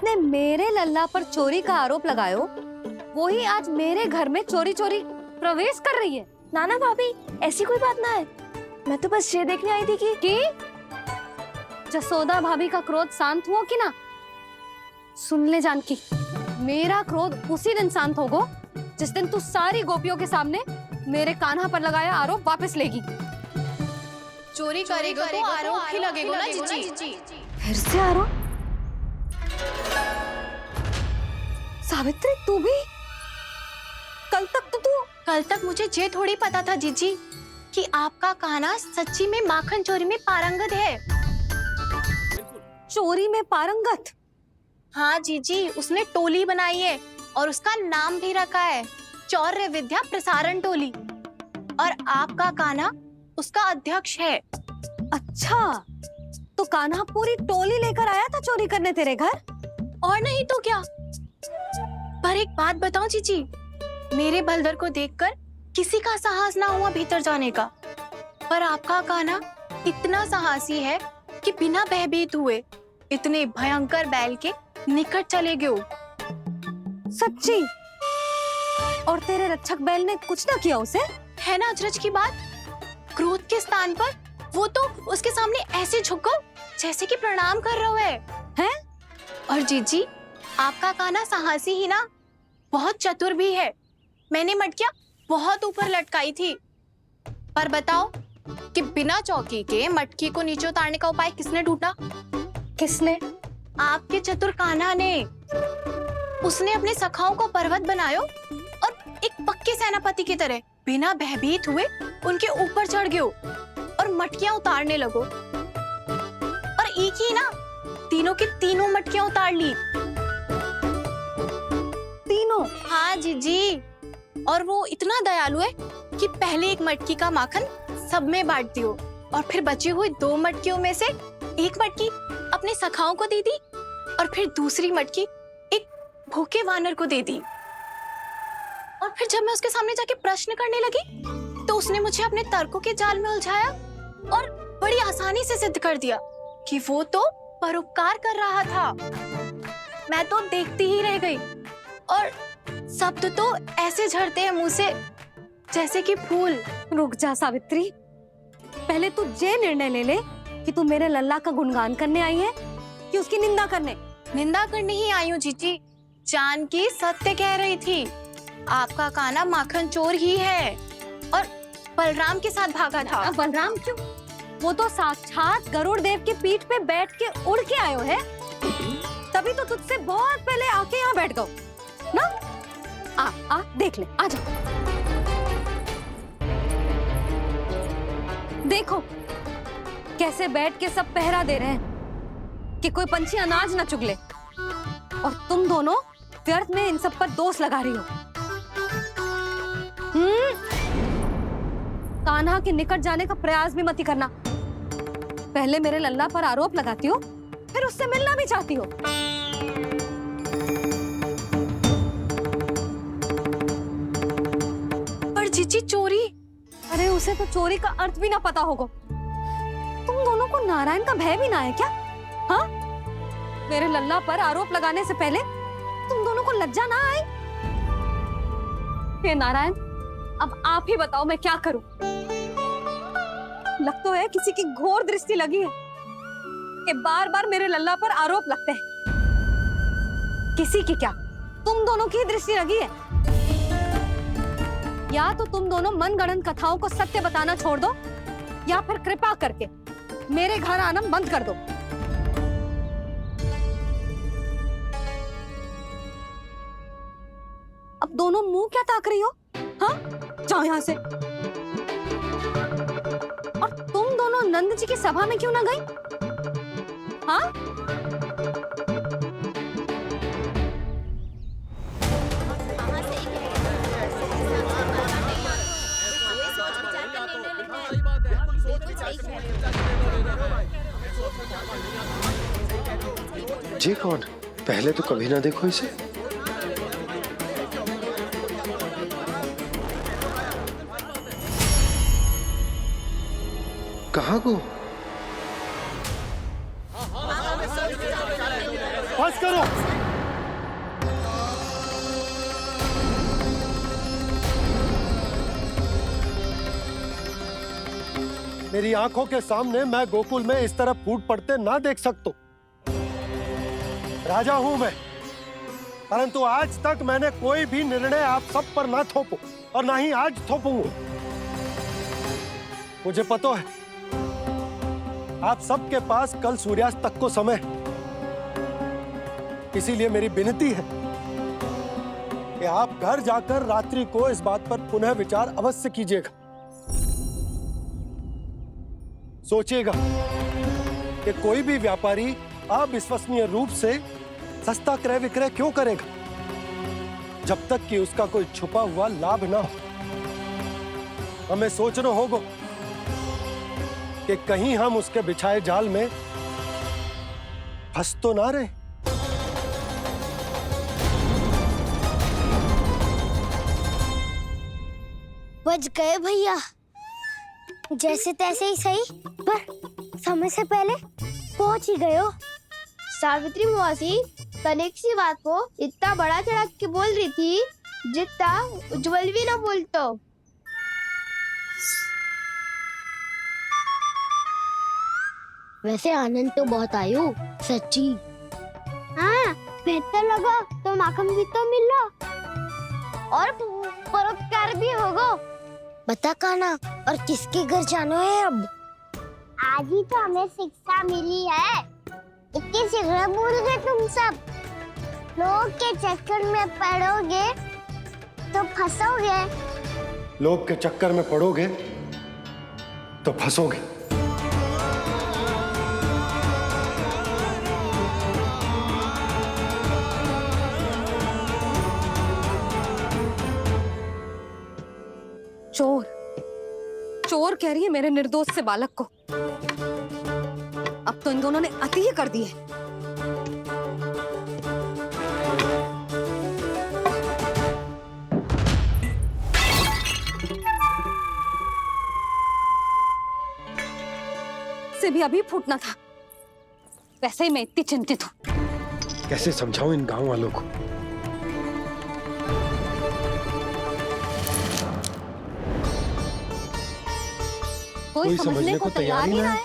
जिसने मेरे लल्ला पर चोरी का आरोप लगायो, वो ही आज मेरे घर में चोरी चोरी प्रवेश कर रही है। नाना भाभी, ऐसी कोई बात ना है। मैं तो बस ये देखने आई थी कि जसोदा भाभी का क्रोध शांत हुआ कि ना? सुन ले जानकी, मेरा क्रोध उसी दिन शांत होगा जिस दिन तू सारी गोपियों के सामने मेरे कान्हा पर लगाया आरोप वापस लेगी। चोरी करेगा तो आरोप ही लगेगा ना जीजी। फिर से आरोप? सावित्री, तू भी? कल तक मुझे ये थोड़ी पता था जीजी कि आपका कान्हा सच्ची में माखन चोरी में पारंगत है। चोरी में पारंगत? हाँ जीजी, उसने टोली बनाई है और उसका नाम भी रखा है चौर्य विद्या प्रसारण टोली, और आपका कान्हा उसका अध्यक्ष है। अच्छा, तो कान्हा पूरी टोली लेकर आया था चोरी करने तेरे घर? और नहीं तो क्या। पर एक बात बताऊं जीजी, मेरे बलदर को देखकर किसी का साहस ना हुआ भीतर जाने का, पर आपका कान्हा इतना साहसी है कि बिना भयभीत हुए इतने भयंकर बैल के निकट चले गए। सच्ची? और तेरे रक्षक बैल ने कुछ ना किया उसे? है ना अचरज की बात। क्रोध के स्थान पर वो तो उसके सामने ऐसे झुको जैसे कि प्रणाम कर रहा है। और जीजी, आपका कान्हा साहसी ही ना, बहुत चतुर भी है। मैंने मटकियां बहुत ऊपर लटकाई थी, पर बताओ कि बिना चौकी के मटकी को नीचे उतारने का उपाय किसने ढूंढा? किसने? आपके चतुर कान्हा ने। उसने अपने सखाओं को पर्वत बनायो और एक पक्के सेनापति की तरह बिना भयभीत हुए उनके ऊपर चढ़ गयो और मटकियां उतारने लगो। और एक ही ना, तीनों की तीनों मटकियां उतार ली। तीनों? हाँ जीजी, और वो इतना दयालु है कि पहले एक मटकी का माखन सब में बांट दियो और फिर बची हुई 2 मटकियों में से एक मटकी अपने सखाओं को दे दी और फिर दूसरी मटकी एक भूखे वानर को दे दी। और फिर जब मैं उसके सामने जाके प्रश्न करने लगी तो उसने मुझे अपने तर्कों के जाल में उलझाया और बड़ी आसानी से सिद्ध कर दिया कि वो तो परोपकार कर रहा था। मैं तो देखती ही रह गई और शब्द तो ऐसे झड़ते हैं मुंह से जैसे कि फूल। रुक जा सावित्री, पहले तू ये निर्णय ले ले कि तू मेरे लल्ला का गुणगान करने आई है कि उसकी निंदा करने? निंदा करने ही आई हूँ जीजी। जानकी सत्य कह रही थी, आपका कान्हा माखन चोर ही है और बलराम के साथ भागा था। बलराम क्यों? वो तो साक्षात गरुड़ देव की पीठ पे बैठ के उड़ के आयो है, तभी तो तुझसे बहुत पहले आके यहाँ बैठ गओ ना। आ देख ले, आ जा। देखो कैसे बैठ के सब पहरा दे रहे हैं कि कोई पंछी अनाज ना चुगले, और तुम दोनों व्यर्थ में इन सब पर दोष लगा रही हो। कान्हा के निकट जाने का प्रयास भी मत ही करना। पहले मेरे लल्ला पर आरोप लगाती हो, फिर उससे मिलना भी चाहती हो। पर जीजी, चोरी? अरे उसे तो चोरी का अर्थ भी ना पता होगा। तुम दोनों को नारायण का भय भी ना है क्या? हाँ, मेरे लल्ला पर आरोप लगाने से पहले तुम दोनों को लज्जा ना आई? हे नारायण, अब आप ही बताओ मैं क्या करूं। लग तो है किसी की घोर दृष्टि लगी है कि बार बार मेरे लल्ला पर आरोप लगते हैं। किसी की क्या, तुम दोनों की दृष्टि लगी है। या तो तुम दोनों मनगढ़ंत कथाओं को सत्य बताना छोड़ दो, या फिर कृपा करके मेरे घर आना बंद कर दो। अब दोनों मुंह क्या ताक रही हो? हाँ, जाओ यहां से। और तुम दोनों नंद जी की सभा में क्यों ना गई? हाँ, ये कौन? पहले तो कभी ना देखो इसे। कहाँ को? बस करो। मेरी आंखों के सामने मैं गोकुल में इस तरह फूट पड़ते ना देख सकता। राजा हूं मैं, परंतु आज तक मैंने कोई भी निर्णय आप सब पर ना थोपो और ना ही आज थोपूंगा। मुझे पता है आप सबके पास कल सूर्यास्त तक को समय है, इसीलिए मेरी विनती है कि आप घर जाकर रात्रि को इस बात पर पुनः विचार अवश्य कीजिएगा। सोचिएगा कि कोई भी व्यापारी अविश्वसनीय रूप से सस्ता क्रय विक्रय क्यों करेगा जब तक कि उसका कोई छुपा हुआ लाभ ना हो। हमें सोचना होगा कि कहीं हम उसके बिछाए जाल में फंस तो ना रहे। बच गए भैया, जैसे तैसे ही सही, पर समय से पहले पहुंच ही गए हो। सावित्री मौसी कनेक सी बात को इतना बड़ा चढ़ा के बोल रही थी जितना उज्जवल भी ना बोलतो। वैसे आनंद तो बहुत आयो, सच्ची। हाँ, बेहतर लगा तो माखन भी तो मिल रहा और परोपकार भी होगा। बता काना, और किसके घर जाना है अब? आज ही तो हमें शिक्षा मिली है, इतनी शीघ्र भूल गए तुम सब। लोग के चक्कर में पड़ोगे तो फंसोगे। लोग के चक्कर में पड़ोगे तो फंसोगे। चोर चोर कह रही है मेरे निर्दोष से बालक को। अब तो इन दोनों ने अति ही कर दी है। से भी अभी फूटना था। वैसे ही मैं इतनी चिंतित हूं। कैसे समझाऊं इन गांव वालों को? कोई समझने को तैयार ही ना है।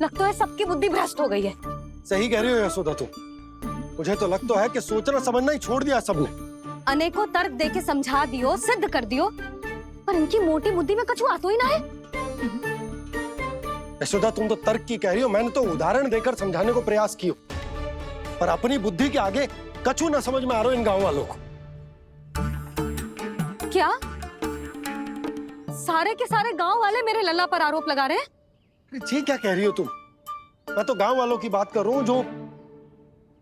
लगता है सबकी बुद्धि भ्रष्ट हो गई है। सही कह रही हो यशोदा तुम। मुझे तो लगता है कि सोचना समझना ही छोड़ दिया सबने। अनेकों तर्क देके समझा दियो, सिद्ध कर दियो, पर इनकी मोटी बुद्धि में कछु आतो ही ना है। यशोदा तुम तो तर्क की कह रही हो, मैंने तो उदाहरण देकर समझाने को प्रयास किया, पर अपनी बुद्धि के आगे कछु ना समझ में आ रहा इन गांव वालों को। क्या सारे के सारे गांव वाले मेरे लल्ला पर आरोप लगा रहे हैं? जी क्या कह रही हो तुम? मैं तो गांव वालों की बात कर रहा हूँ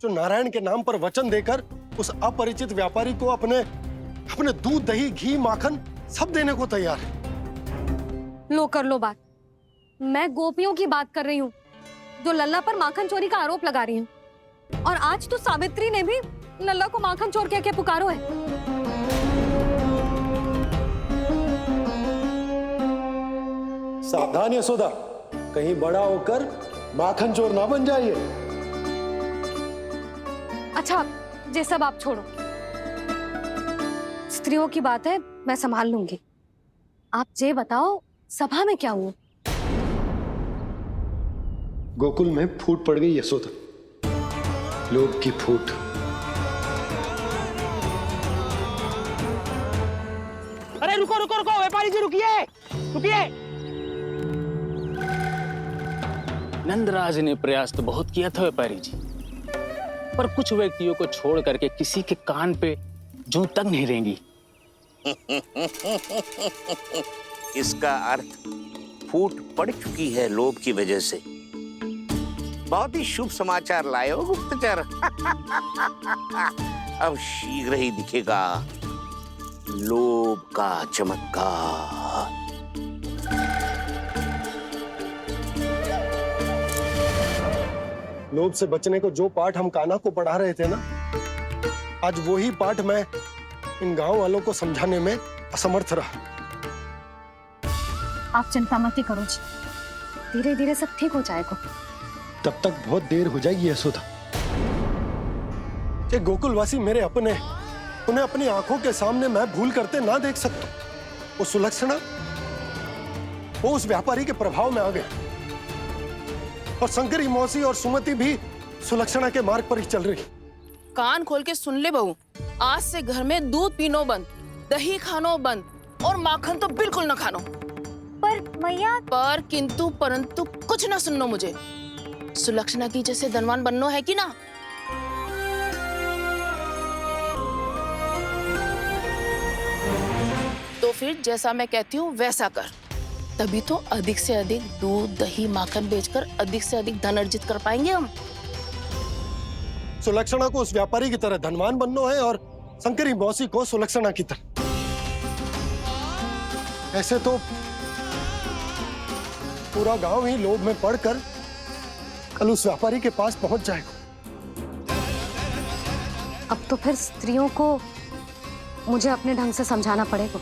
जो नारायण के नाम पर वचन देकर उस अपरिचित व्यापारी को अपने दूध दही घी माखन सब देने को तैयार है। लो कर लो बात। मैं गोपियों की बात कर रही हूँ जो लल्ला पर माखन चोरी का आरोप लगा रही हैं। और आज तो सावित्री ने भी लल्ला को माखन चोर कह के पुकारो है। सावधान यशोदा, कहीं बड़ा होकर माखन चोर ना बन जाइए। अच्छा, ये सब आप छोड़ो। स्त्रियों की बात है, मैं संभाल लूंगी। आप ये बताओ सभा में क्या हुआ? गोकुल में फूट पड़ गई यशोदा, लोभ की फूट। अरे रुको रुको रुको, व्यापारी जी रुकिए रुकिए। नंदराज ने प्रयास तो बहुत किया था व्यापारी जी, पर कुछ व्यक्तियों को छोड़ करके किसी के कान पे जूं तक नहीं रेंगी। इसका अर्थ फूट पड़ चुकी है लोभ की वजह से। बहुत ही शुभ समाचार लाए हो गुप्तचर। अब शीघ्र ही दिखेगा लोभ का चमत्कार। लोभ से बचने को जो पाठ हम कान्हा को पढ़ा रहे थे ना, आज वही पाठ मैं इन गांव वालों को समझाने में असमर्थ रहा। आप चिंता मत ही करो जी, धीरे धीरे सब ठीक हो जाएगा। तब तक बहुत देर हो जाएगी यशोदा। गोकुलवासी मेरे अपने, उन्हें अपनी आंखों के सामने मैं भूल करते ना देख सकता। वो सुलक्षणा वो उस व्यापारी के प्रभाव में आ गया और शंकरी मौसी और सुमति भी सुलक्षणा के मार्ग पर ही चल रही। कान खोल के सुन ले बहू, आज से घर में दूध पीनो बंद, दही खानो बंद और माखन तो बिल्कुल न खानो। पर मैया, पर किंतु परंतु कुछ न सुननो मुझे। सुलक्षणा की जैसे धनवान बननो है कि ना? तो फिर जैसा मैं कहती हूँ वैसा कर, तभी तो अधिक से अधिक दूध दही माखन बेचकर अधिक से अधिक धन अर्जित कर पाएंगे हम। सुलक्षणा को उस व्यापारी की तरह धनवान बनना है और शंकरी मौसी को सुलक्षणा की तरह। ऐसे तो पूरा गांव ही लोभ में पड़कर कल उस व्यापारी के पास पहुंच जाएगा। अब तो फिर स्त्रियों को मुझे अपने ढंग से समझाना पड़ेगा।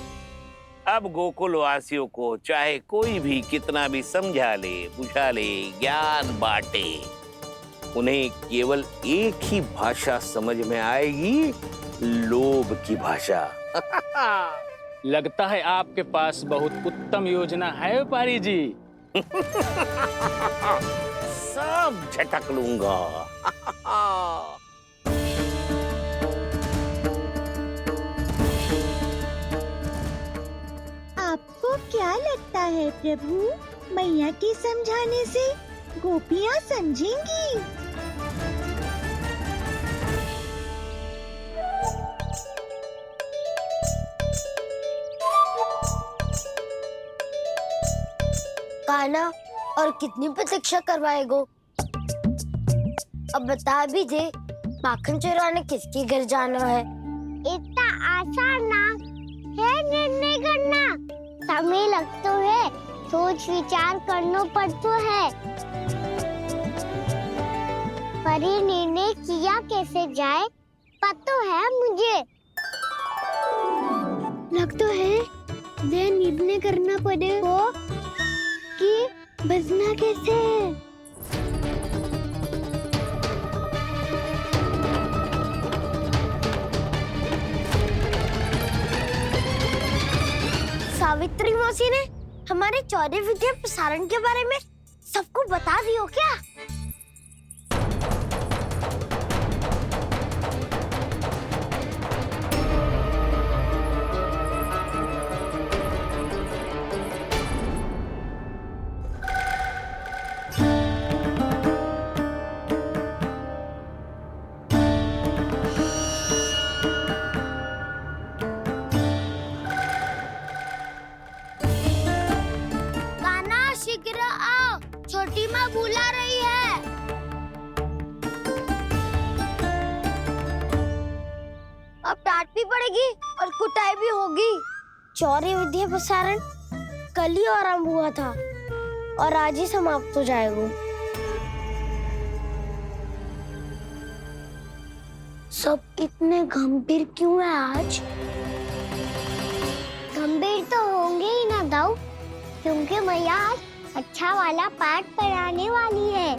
अब गोकुलवासियों को चाहे कोई भी कितना भी समझा ले, बुझा ले, ज्ञान बांटे, उन्हें केवल एक ही भाषा समझ में आएगी, लोभ की भाषा। लगता है आपके पास बहुत उत्तम योजना है व्यापारी जी। सब झटक लूंगा। आपको क्या लगता है प्रभु, मैया के समझाने से गोपियाँ समझेंगी? कान्हा, और कितनी प्रतीक्षा करवाएगो? अब बता भी दे, माखन चुराने किसके घर जाना है? इतना आसान ना है निर्णय करना, समय लगता है, सोच विचार करना पड़ता है। पर ये निर्णय किया कैसे जाए पता है मुझे। लगता है ये निर्णय करना पड़ेगा कि बचना कैसे है। सावित्री मौसी ने हमारे चौरे विद्या प्रसारण के बारे में सबको बता दियो क्या? शीघ्र आओ, छोटी माँ बुला रही है। अब डांट भी पड़ेगी और कुटाई भी होगी। चौरी विद्या प्रसारण कल ही आरंभ हुआ था और आज ही समाप्त हो जाएगा। सब इतने गंभीर क्यों है आज? गंभीर तो होंगे ही ना दाऊ, क्योंकि मैया आज अच्छा वाला पाठ पढ़ाने वाली है।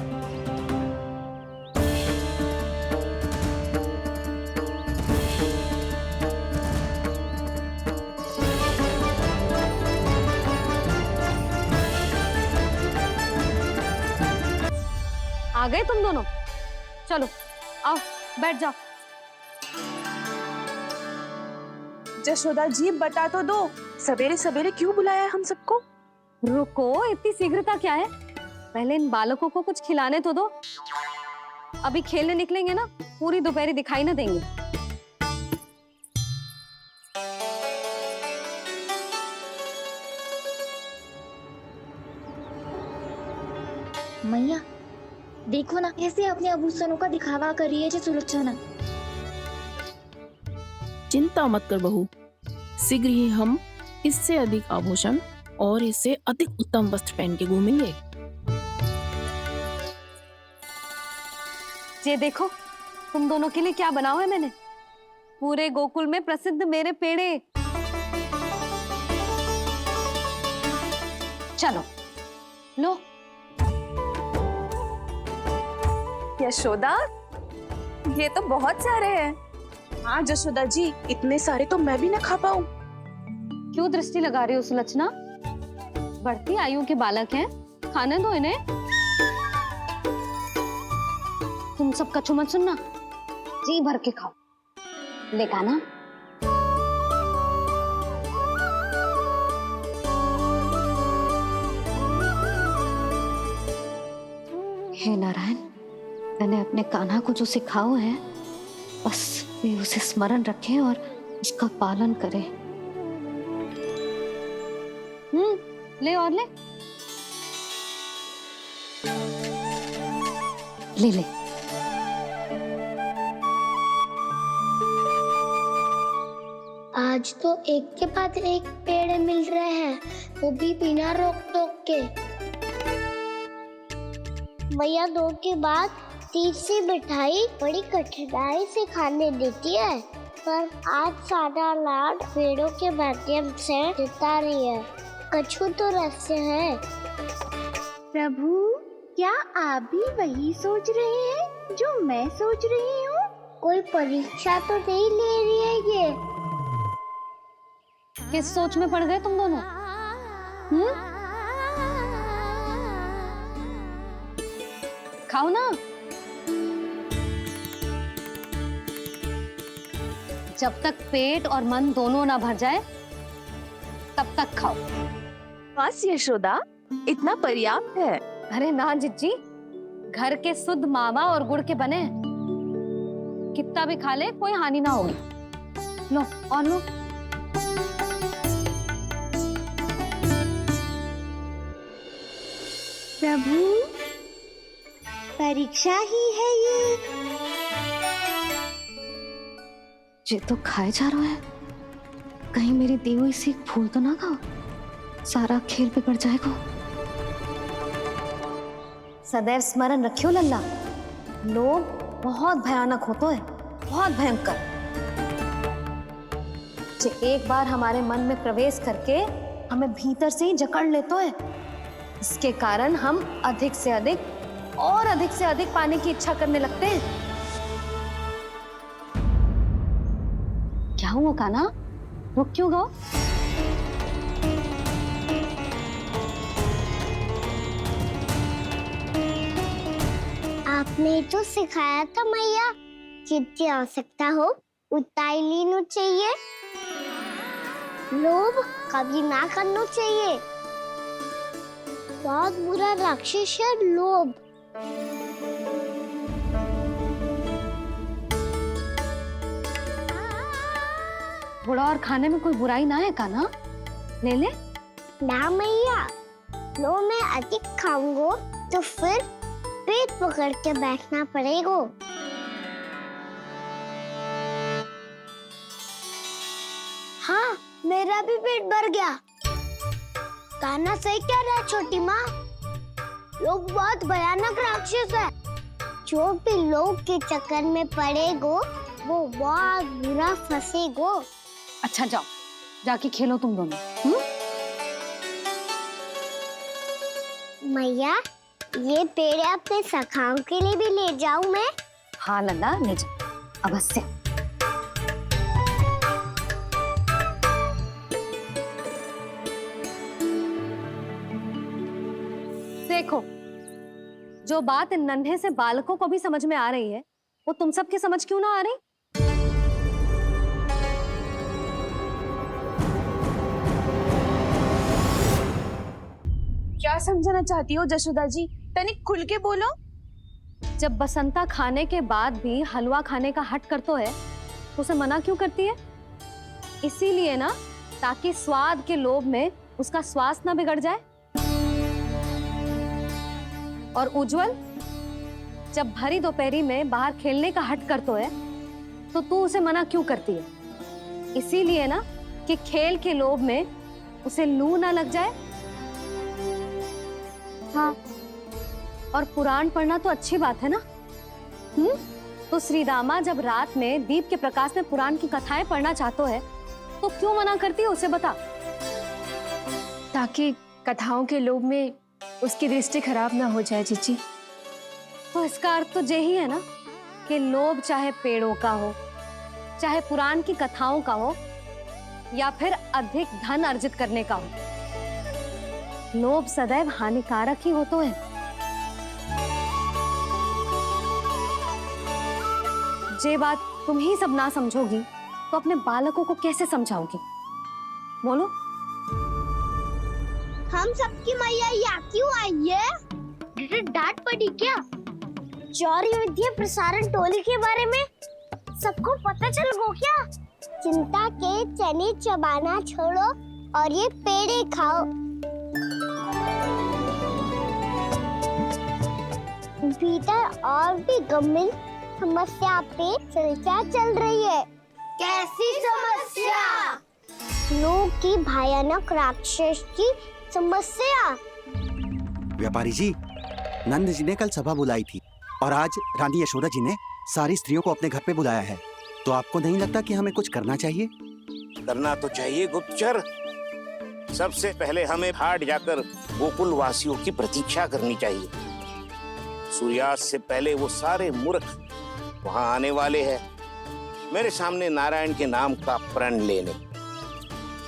आ गए तुम दोनों? चलो आओ बैठ जाओ। जशोदा जी बता तो दो, सवेरे सवेरे क्यों बुलाया हम सबको? रुको, इतनी शीघ्रता क्या है? पहले इन बालकों को कुछ खिलाने तो दो। अभी खेलने निकलेंगे ना, पूरी दोपहरी दिखाई ना देंगे। मैया देखो ना, कैसे अपने आभूषणों का दिखावा कर रही है सुलक्षणा। चिंता मत कर बहू, शीघ्र ही हम इससे अधिक आभूषण और इससे अधिक उत्तम वस्त्र पहन के घूमेंगे। ये देखो तुम दोनों के लिए क्या बनाओ है मैंने। पूरे गोकुल में प्रसिद्ध मेरे पेड़े। चलो लो। यशोदा, ये तो बहुत सारे हैं। हाँ जशोदा जी, इतने सारे तो मैं भी ना खा पाऊं। क्यों दृष्टि लगा रही हो सुलक्षणा? बढ़ती आयु के बालक हैं, खाने दो इन्हें। तुम सब कछु मत सुनना, जी भर के खाओ। ले खाना। हे नारायण, मैंने अपने कान्हा को जो सिखाओ है, बस वे उसे स्मरण रखें और उसका पालन करें। ले और ले ले ले। आज तो एक के बाद एक पेड़ मिल रहे हैं, वो भी बिना रोक टोक के। मैया 2 के बाद तीसरी मिठाई बड़ी कठिनाई से खाने देती है, पर आज सारा लाड पेड़ों के माध्यम से जिता रही है। कछु तो रहस्य है। प्रभु, क्या आप भी वही सोच रहे हैं जो मैं सोच रही हूँ? कोई परीक्षा तो नहीं ले रही है ये? किस सोच में पड़ गए तुम दोनों? खाओ ना। जब तक पेट और मन दोनों ना भर जाए तब तक खाओ। बस यशोदा, इतना पर्याप्त है। अरे ना जिज्जी, घर के शुद्ध मावा और गुड़ के बने, कितना भी खा ले कोई हानि ना होगी। लो और लो। प्रभु, परीक्षा ही है ये तो खाए जा रहा है, कहीं मेरी दी हुई सीख भूल तो ना खाओ, सारा खेल बिगड़ जाएगा। सदैव स्मरण रखियो लल्ला, लोभ बहुत भयानक होता है, बहुत भयंकर। जो एक बार हमारे मन में प्रवेश करके हमें भीतर से ही जकड़ लेता है, इसके कारण हम अधिक से अधिक पाने की इच्छा करने लगते हैं। क्या हुआ कान्हा, रुक क्यों गए? आपने तो सिखाया था मैया, जितनी आवश्यकता हो उतना ही लेना चाहिए, लोभ कभी ना करना चाहिए। बहुत बुरा राक्षस है लोभ। बुरा और खाने में कोई बुराई ना है कान्हा, ले ले। ना मैया, लो मैं अधिक खाऊंगा तो फिर पेट पकड़ के बैठना पड़ेगा। हाँ, मेरा भी पेट भर गया। कान्हा सही कह रहा है छोटी माँ, लोग बहुत भयानक राक्षस है। जो भी लोग के चक्कर में पड़ेगो वो बहुत बुरा फंसेगो। अच्छा जाओ, जाके खेलो तुम दोनों। मैया, ये पेड़ अपने सखाओं के लिए भी ले जाऊं मैं? हाँ लल्ला, ले जाओ अवश्य। देखो, जो बात इन नन्हे से बालकों को भी समझ में आ रही है, वो तुम सबके समझ क्यों ना आ रही? क्या समझाना चाहती हो जशोदा जी? तनिक खुल के बोलो। जब बसंता खाने के बाद भी हलवा खाने का हट करतो है, तो उसे मना क्यों करती है? इसीलिए ना, ताकि स्वाद के लोभ में उसका स्वास्थ्य ना बिगड़ जाए। और उज्जवल, जब भरी दोपहरी में बाहर खेलने का हट करतो है, तो तू उसे मना क्यों करती है? इसीलिए ना, कि खेल के लोभ में उसे लू ना लग जाए। हाँ, और पुराण पढ़ना तो अच्छी बात है ना। तो श्री रामा जब रात में दीप के प्रकाश में पुराण की कथाएं पढ़ना चाहते है, तो क्यों मना करती है उसे? बता। ताकि कथाओं के लोभ में उसकी दृष्टि खराब ना हो जाए जीजी। तो इसका अर्थ तो यही है ना, कि लोभ चाहे पेड़ों का हो, चाहे पुराण की कथाओं का हो, या फिर अधिक धन अर्जित करने का हो। लोभ सदैव हानिकारक ही होता है। जे बात तुम ही सब ना समझोगी तो अपने बालकों को कैसे समझाओगी? बोलो। हम सबकी मैया यहाँ क्यों आई है? डांट पड़ी क्या? चौरी विद्या प्रसारण टोली के बारे में सबको पता चल गो क्या? चिंता के चने चबाना छोड़ो और ये पेड़े खाओ। भीतर और भी गंभीर समस्या पे चर्चा चल रही है। कैसी समस्या? लोग की भयानक राक्षस की समस्या। व्यापारी जी, नंद जी ने कल सभा बुलाई थी और आज रानी यशोदा जी ने सारी स्त्रियों को अपने घर पे बुलाया है। तो आपको नहीं लगता कि हमें कुछ करना चाहिए? करना तो चाहिए गुप्तचर। सबसे पहले हमें हाट जाकर गोकुल वासियों की प्रतीक्षा करनी चाहिए। सूर्यास्त से पहले वो सारे मूर्ख वहां आने वाले हैं, मेरे सामने नारायण के नाम का प्रण लेने।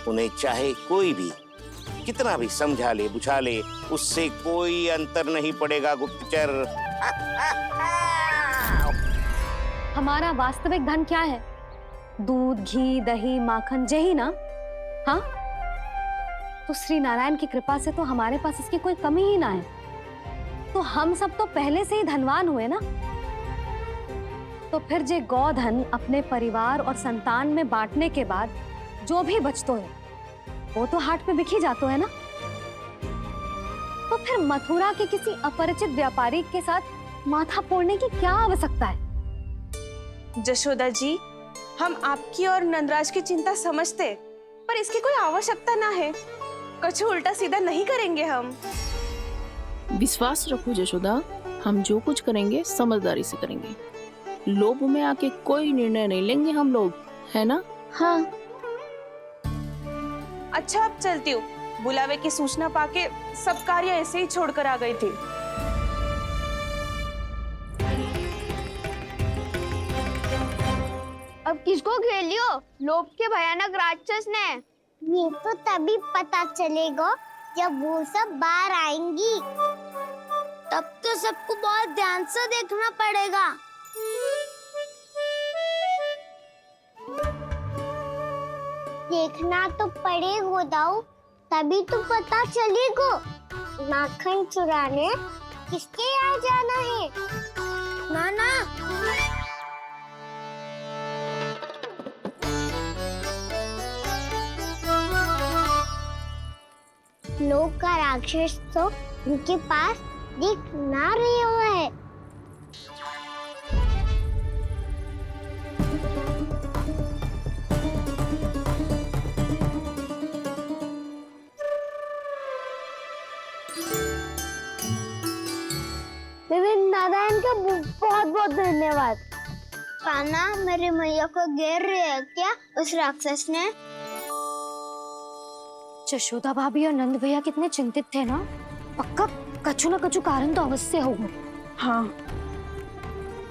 उन्हें चाहे कोई भी कितना भी समझा ले बुझा ले, उससे कोई अंतर नहीं पड़ेगा गुप्तचर। हमारा वास्तविक धन क्या है? दूध, घी, दही, माखन, यही ना? हाँ, तो श्री नारायण की कृपा से तो हमारे पास इसकी कोई कमी ही ना है। तो हम सब तो पहले से ही धनवान हुए ना। तो फिर जे गोधन अपने परिवार और संतान में बांटने के बाद जो भी बचतो है वो तो हाट पे बिखी जातो है ना। तो फिर मथुरा के किसी अपरिचित व्यापारी के साथ माथा फोड़ने की क्या आवश्यकता है? जशोदा जी, हम आपकी और नंदराज की चिंता समझते, पर इसकी कोई आवश्यकता ना है। कुछ उल्टा सीधा नहीं करेंगे हम। विश्वास रखो जशोदा, हम जो कुछ करेंगे समझदारी से करेंगे। लोभ में आके कोई निर्णय नहीं लेंगे हम लोग, है ना? हाँ। अच्छा, अब चलती हूँ। बुलावे की सूचना पाके सब कार्य ऐसे ही छोड़कर आ गई थी। अब किसको घेर लियो? लोभ के भयानक राक्षस ने। ये तो तभी पता चलेगा जब वो सब बाहर आएंगी। तब तो सबको बहुत ध्यान से देखना पड़ेगा। देखना तो पड़ेगा दाऊ, तभी तो पता चलेगा माखन चुराने किसके यहाँ जाना है। नाना, लोग का राक्षस तो उनके पास दिख ना रही हुआ है। नारायण का बहुत बहुत धन्यवाद। कान्हा, मेरे मैया को घेर रहे है क्या उस राक्षस ने? यशोदा भाभी और नंद भैया कितने चिंतित थे ना। पक्का कछु ना कछु कारण तो अवश्य होगा। हाँ,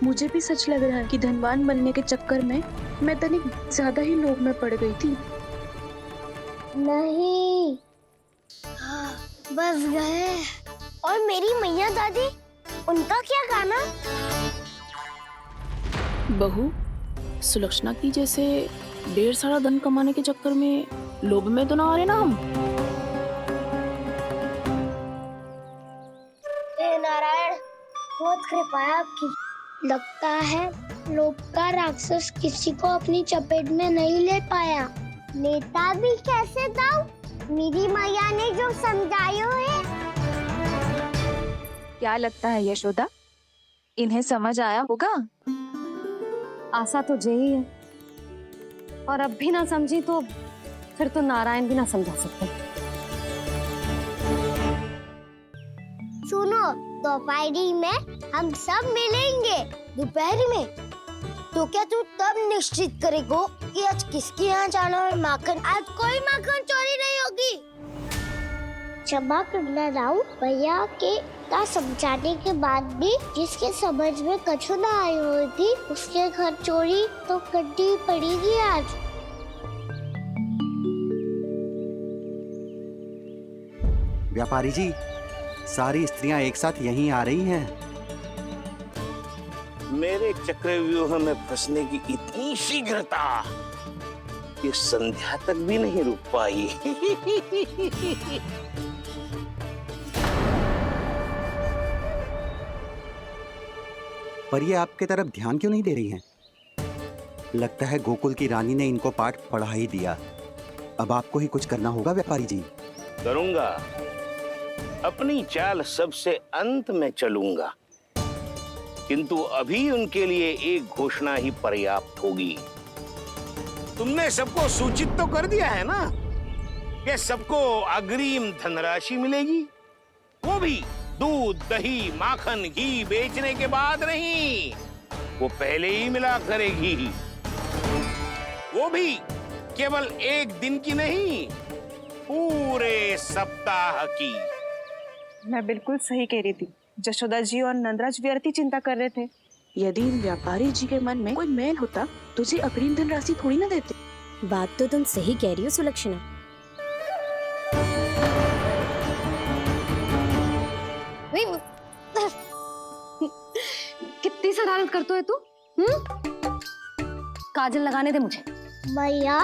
मुझे भी सच लग रहा है कि धनवान बनने के चक्कर में मैं तनिक ज्यादा ही लोभ में पड़ गई थी। नहीं, बस गए। और मेरी मैया दादी, उनका क्या गाना? बहू, सुलक्षणा की जैसे ढेर सारा धन कमाने के चक्कर में लोभ में तो ना आ रहे ना हम। हे नारायण, बहुत कृपा है आपकी। लगता है लोभ का राक्षस किसी को अपनी चपेट में नहीं ले पाया। लेता भी कैसे दाऊ? मेरी मैया ने जो समझायो है। क्या लगता है यशोदा, इन्हें समझ आया होगा? आशा तो यही है, और अब भी ना समझी तो फिर तो नारायण भी ना समझा सकते। सुनो, दोपहरी में हम सब मिलेंगे। दोपहरी में? तो क्या तू तब निश्चित करेगो कि आज किसके यहाँ जाना है माखन? आज कोई माखन चोरी नहीं होगी। क्षमा करना राव, भैया के का समझाने के बाद भी जिसके समझ में कछु ना आई हुई थी उसके घर चोरी तो करनी पड़ेगी आज। व्यापारी जी, सारी स्त्रियां एक साथ यहीं आ रही हैं। मेरे चक्रव्यूह में फंसने की इतनी शीघ्रता कि संध्या तक भी नहीं रुक पाई। पर ये आपके तरफ ध्यान क्यों नहीं दे रही हैं? लगता है गोकुल की रानी ने इनको पाठ पढ़ा ही दिया। अब आपको ही कुछ करना होगा व्यापारी जी। करूंगा, अपनी चाल सबसे अंत में चलूंगा, किंतु अभी उनके लिए एक घोषणा ही पर्याप्त होगी। तुमने सबको सूचित तो कर दिया है ना कि सबको अग्रिम धनराशि मिलेगी, वो भी दूध, दही, माखन, घी बेचने के बाद नहीं, वो पहले ही मिला करेगी। वो भी केवल एक दिन की नहीं, पूरे सप्ताह की। मैं बिल्कुल सही कह रही थी। जशोदा जी और नंदराज व्यर्थ ही चिंता कर रहे थे। यदि इन व्यापारी जी के मन में कोई मैल होता तो जी अग्रिम धनराशि थोड़ी ना देते। बात तो तुम सही कह रही हो सुलक्षणा। कितनी शरारत करते है तू? काजल लगाने दे मुझे। भैया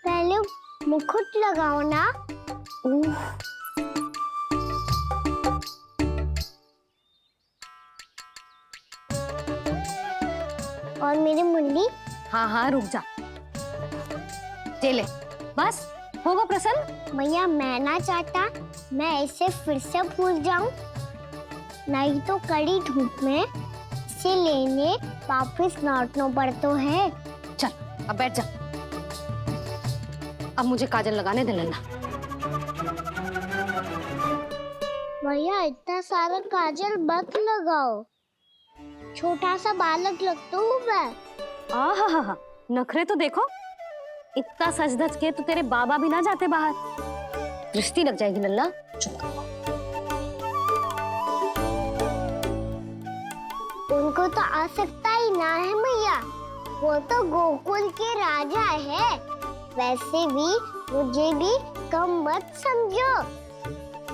पहले मुकुट लगाओ ना। और मेरी मुन्नी। हाँ हाँ रुक जा, ले बस होगा प्रसन्न। भैया मैं ना चाहता मैं इसे फिर से भूल जाऊं, नहीं तो कड़ी धूप में इसे लेने वापस लौटना पड़ता है। चल अब बैठ जा, अब मुझे काजल लगाने दे लेना। भैया इतना सारा काजल मत लगाओ, छोटा सा बालक लगता हूँ मैं। आहा, नखरे तो देखो, इतना सज धज के तो तेरे बाबा भी ना जाते बाहर, दृष्टि लग जाएगी नल्ला। उनको तो आ सकता ही ना है भैया, वो तो गोकुल के राजा है। वैसे भी मुझे भी कम मत समझो,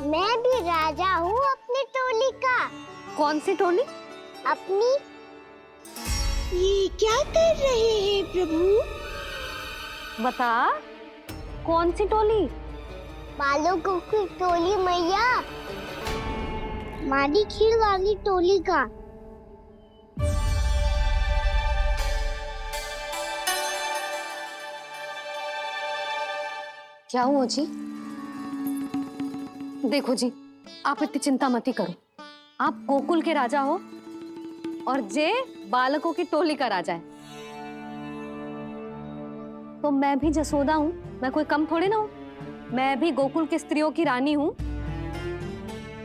मैं भी राजा हूँ अपनी टोली का। कौन सी टोली? अपनी। ये क्या कर रहे हैं प्रभु? बता, कौन सी टोली? बालकों की टोली मैया, मारी खीर वाली टोली का। क्या हुआ जी? देखो जी, आप इतनी चिंता मत ही करो। आप गोकुल के राजा हो और जे बालकों की टोली का राजा है, तो मैं भी जसोदा हूँ, मैं कोई कम थोड़े ना हूँ। मैं भी गोकुल की स्त्रियों की रानी हूँ।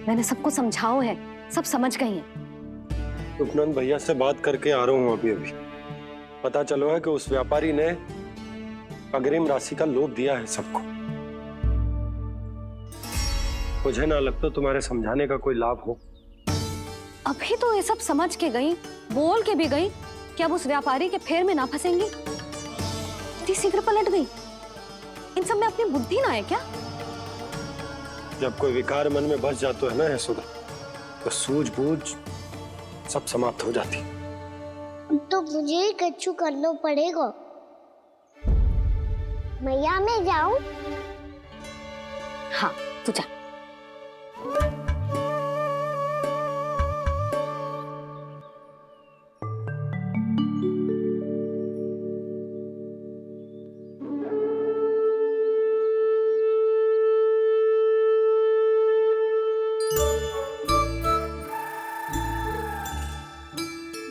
मैंने सबको समझाओ है, सब समझ गई हैं। उपनंद भैया से बात करके आ रहा हूँ अभी। पता चलो है कि उस व्यापारी ने अग्रिम राशि का लोभ दिया है सबको। मुझे ना लगता तुम्हारे समझाने का कोई लाभ हो। अभी तो ये सब समझ के गई, बोल के भी गई कि अब उस व्यापारी के फेर में ना फंसेंगी। इतनी शीघ्र पलट गई, इन सब में अपनी बुद्धि ना है क्या? जब कोई विकार मन में बस जाता है ना यशोदा, तो सूझबूझ सब समाप्त हो जाती। तो मुझे ही कच्चू करना पड़ेगा। मैया मैं जाऊं? हाँ तू जा।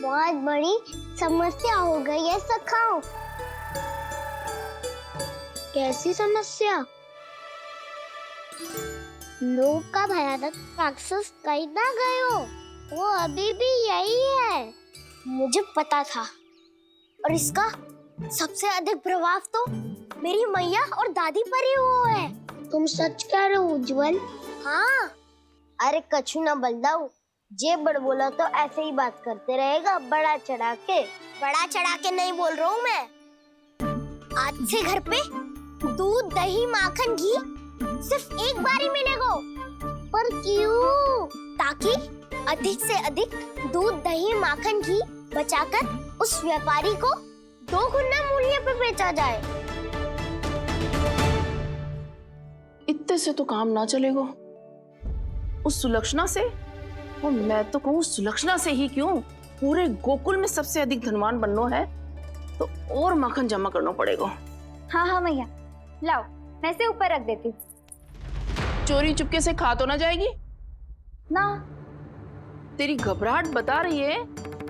बहुत बड़ी समस्या हो गई है सखाओ। कैसी समस्या? लोभ का भयानक राक्षस कहीं ना गए हो, वो अभी भी यही है। मुझे पता था, और इसका सबसे अधिक प्रभाव तो मेरी मैया और दादी पर ही हुआ है। तुम सच कह रहे हो उज्जवल? हाँ। अरे कछु ना बलदाऊ, जे बड़ बोला तो ऐसे ही बात करते रहेगा बड़ा चढ़ा के। बड़ा चढ़ा के नहीं बोल रहा हूँ मैं। आज से घर पे दूध, दही, माखन, घी सिर्फ एक बार ही मिलेगा, पर क्यों? ताकि अधिक से अधिक दूध, दही, माखन, घी बचाकर उस व्यापारी को 2 गुना मूल्य पर बेचा जाए। इतने से तो काम ना चलेगा। उस सुलक्षणा से, और मैं तो कहूँ सुलक्षणा से ही क्यों, पूरे गोकुल में सबसे अधिक धनवान बनना है तो और माखन जमा करना पड़ेगा। हाँ हाँ मैया, लाओ मैं इसे ऊपर रख देती हूँ। चोरी चुपके से खा तो ना जाएगी ना। तेरी घबराहट बता रही है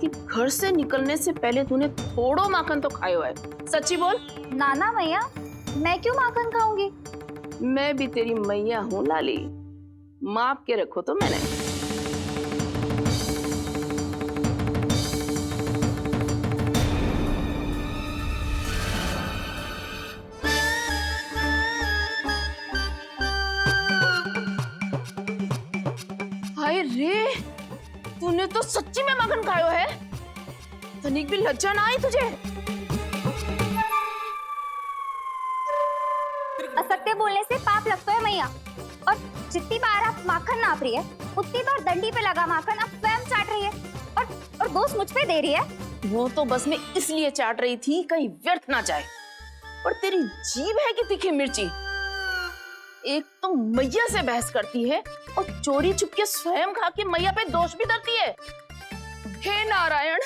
कि घर से निकलने से पहले तूने थोड़ो माखन तो खाया है। सच्ची बोल। ना ना मैया, मैं क्यों माखन खाऊंगी? मैं भी तेरी मैया हूँ लाली, माप के रखो तो मैंने। हाय रे, तूने तो सच्ची में माखन खायो है। तनिक भी लज्जा ना आई तुझे? असत्य बोलने से पाप लगता है मैया। और जितनी बार आप माखन नाप रही है, उतनी बार डंडी पे लगा माखन आप स्वयं चाट रही है और दोष मुझ पे दे रही है। वो तो बस मैं इसलिए चाट रही थी कहीं व्यर्थ ना जाए। और तेरी जीभ है कि तीखी मिर्ची। एक तो मैया से बहस करती है और चोरी चुपके स्वयं खा के मैया पे दोष भी धरती है। हे नारायण,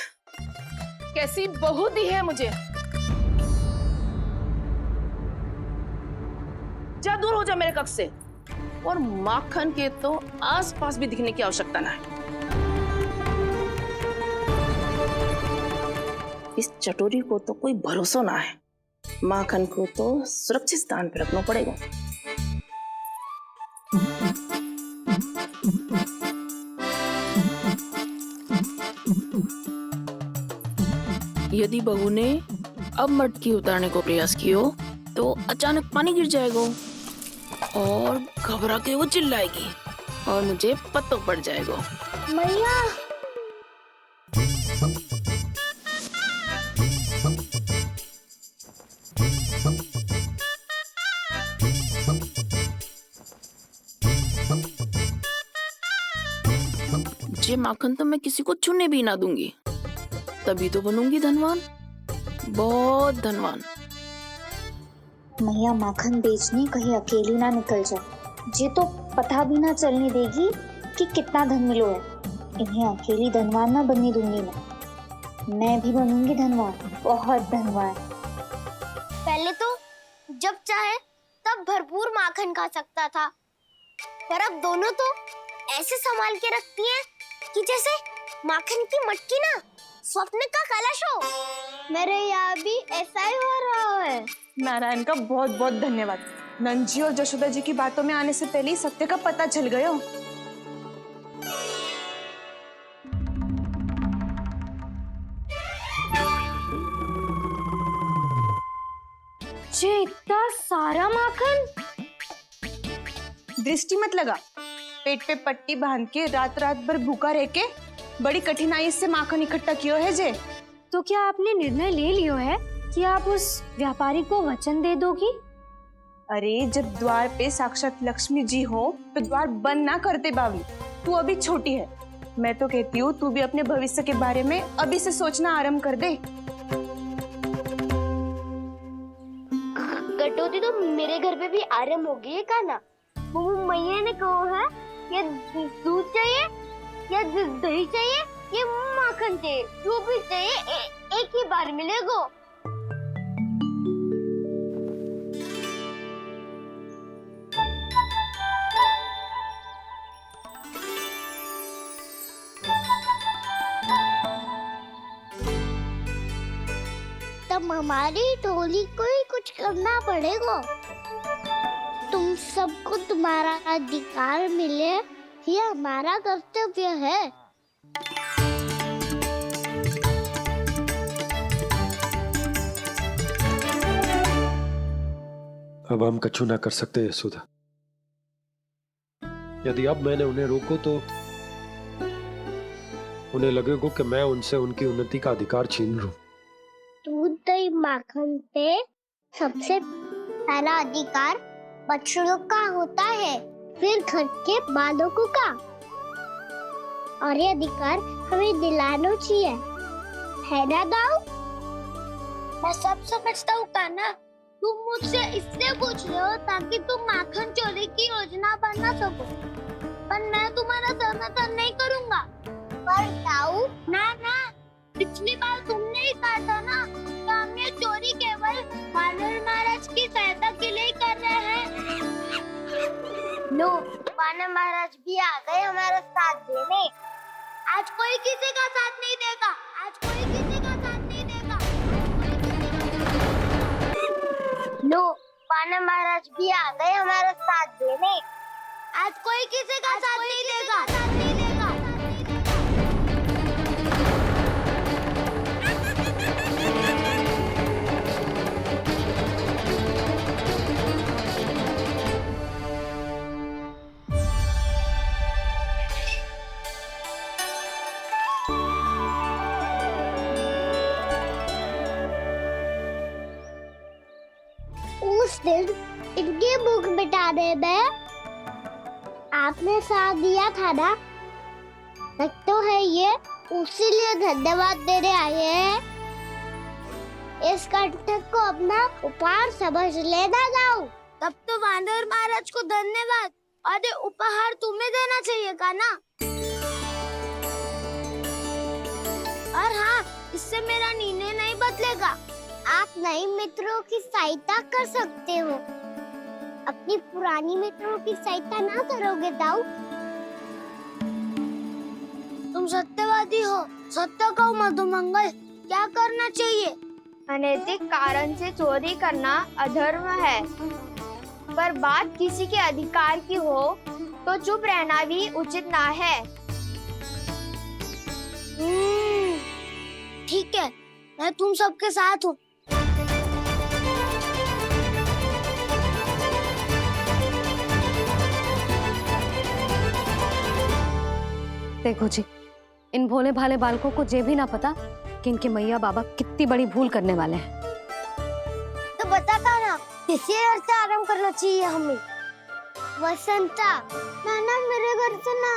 कैसी बहू दी है मुझे। जा दूर हो जा मेरे कक्ष से। और माखन के तो आसपास भी दिखने की आवश्यकता ना है। इस चटोरी को तो कोई भरोसा ना है। माखन को तो सुरक्षित स्थान पर रखना पड़ेगा। यदि बहू ने अब मटकी उतारने को प्रयास किया तो अचानक पानी गिर जाएगा और घबरा के वो चिल्लाएगी और मुझे पता पड़ जाएगा। मैया, ये माखन तो मैं किसी को छूने भी ना दूंगी, तभी तो बनूंगी धनवान, बहुत धनवान। मैया माखन बेचने कहीं अकेली ना निकल जाए। जी तो पता भी ना चलने देगी कि कितना धन मिलो है। इन्हें अकेली धनवान ना बनने दूंगी मैं भी बनूंगी धनवान, बहुत धनवान। पहले तो जब चाहे तब भरपूर माखन खा सकता था, पर अब दोनों तो ऐसे संभाल के रखती हैं कि जैसे माखन की मटकी ना स्वप्न का कलश हो। मेरे यहाँ भी ऐसा ही हो रहा है। नारायण का बहुत बहुत धन्यवाद। नंजी और जशोदा जी की बातों में आने से पहले ही सत्य का पता चल गया। जी इतना सारा माखन। दृष्टि मत लगा। पेट पे पट्टी बांध के रात रात भर भूखा रह के बड़ी कठिनाई से माखन इकट्ठा किया है जे। तो क्या आपने निर्णय ले लियो है कि आप उस व्यापारी को वचन दे दोगी? अरे जब द्वार पे साक्षात लक्ष्मी जी हो तो द्वार बंद ना करते बावली। तू अभी छोटी है। मैं तो कहती हूँ तू भी अपने भविष्य के बारे में अभी से सोचना आरंभ कर दे। कटौती तो मेरे घर पे भी आरंभ हो गई है का ना। वो मैया ने कहा है ये दूध चाहिए या दही चाहिए, ये माखन चाहिए, जो भी चाहिए एक ही बार मिलेगा। तब हमारी टोली को ही कुछ करना पड़ेगा। तुम सबको तुम्हारा अधिकार मिले, ये हमारा कर्तव्य है। अब हम कछु ना कर सकते यशोदा। यदि अब मैंने उन्हें रोको तो उन्हें लगेगा कि मैं उनसे उनकी उन्नति का अधिकार छीन लूं। दूध, दही, माखन पे सबसे पहला अधिकार बछड़ों का होता है। फिर घर के बालकों का। और ये अधिकार हमें दिलाना चाहिए, है ना दाऊ? मैं सब समझता हूँ कान्हा, तुम मुझसे इसलिए पूछ रहे हो ताकि तुम माखन चोरी की योजना बना सको, पर मैं तुम्हारा समर्थन नहीं करूँगा। पर दाऊ, ना ना, पिछली बार तुमने ही कहा था ना कि हम ये चोरी केवल वानर महाराज की सहायता के लिए कर रहे हैं। लो, वानर महाराज भी आ गए हमारा साथ देने। आज कोई किसी का साथ नहीं देगा, आज कोई किसी का साथ नहीं देगा। लो, वानर महाराज भी आ गए हमारा साथ देने। आज कोई किसी का साथ नहीं देगा। उस दिन इनकी भूख मिटाने में आपने साथ दिया था ना, तो है ये उसी लिए धन्यवाद देने आए हैं। इस कंटक को अपना उपहार समझ लेना जाओ। तब तो वानर महाराज को धन्यवाद और ये उपहार तुम्हें देना चाहिए का ना। और हाँ, इससे मेरा निर्णय नहीं बदलेगा। आप नए मित्रों की सहायता कर सकते हो, अपनी पुरानी मित्रों की सहायता ना करोगे दाऊ? तुम सत्यवादी हो, सत्य कहो मधुमंगल, क्या करना चाहिए? अनैतिक कारण से चोरी करना अधर्म है, पर बात किसी के अधिकार की हो तो चुप रहना भी उचित ना है। ठीक है, मैं तुम सबके साथ हूँ। देखो जी, इन भोले भाले बालकों को ये भी ना पता कि इनके मैया बाबा कितनी बड़ी भूल करने वाले हैं। तो बता ना, किसी घर से आराम करना चाहिए हमें? वसंता, ना मेरे घर से ना।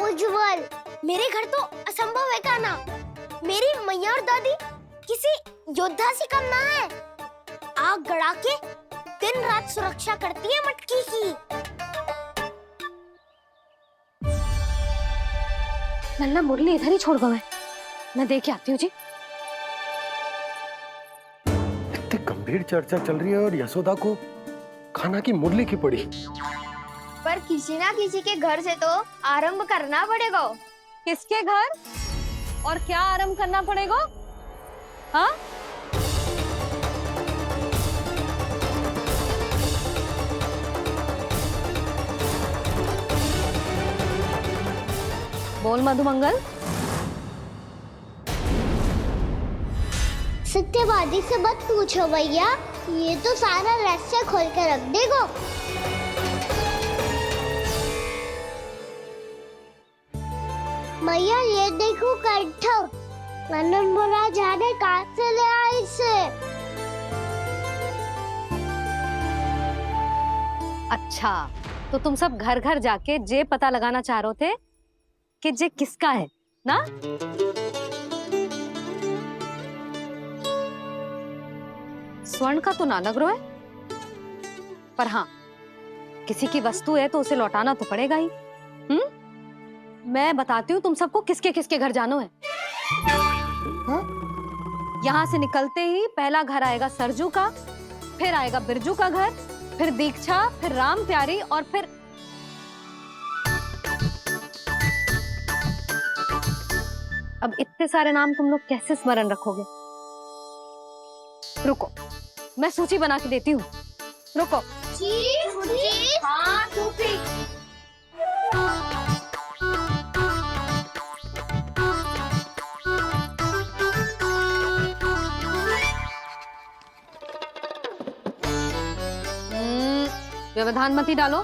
उज्जवल, मेरे घर तो असंभव है का ना। मेरी मैया और दादी किसी योद्धा से कम ना है। आग गड़ा के दिन रात सुरक्षा करती है मटकी की। नन्ना मुरली इधर ही छोड़ गए, मैं देख के आती हूँ जी। इतनी गंभीर चर्चा चल रही है और यशोदा को खाना की मुरली की पड़ी। पर किसी ना किसी के घर से तो आरंभ करना पड़ेगा। किसके घर और क्या आरंभ करना पड़ेगा? हाँ, बोल मधुमंगल। सत्यवादी से मत पूछो भैया, ये तो सारा रहस्य खोल के रख देगा। भैया ये देखो कंठ, मनोरमा जाने कहाँ से ले आए इसे। अच्छा, तो तुम सब घर घर जाके जे पता लगाना चाह रहे थे कि जे किसका है ना? स्वर्ण का तो ना लग रहा है, पर हाँ, किसी की वस्तु है तो उसे लौटाना तो पड़ेगा ही। मैं बताती हूँ तुम सबको किसके किसके घर जाना है। यहाँ से निकलते ही पहला घर आएगा सरजू का, फिर आएगा बिरजू का घर, फिर दीक्षा, फिर राम प्यारी और फिर अब इतने सारे नाम तुम लोग कैसे स्मरण रखोगे? रुको, मैं सूची बना के देती हूँ। रुको। हाँ, व्यवधान मत ही डालो,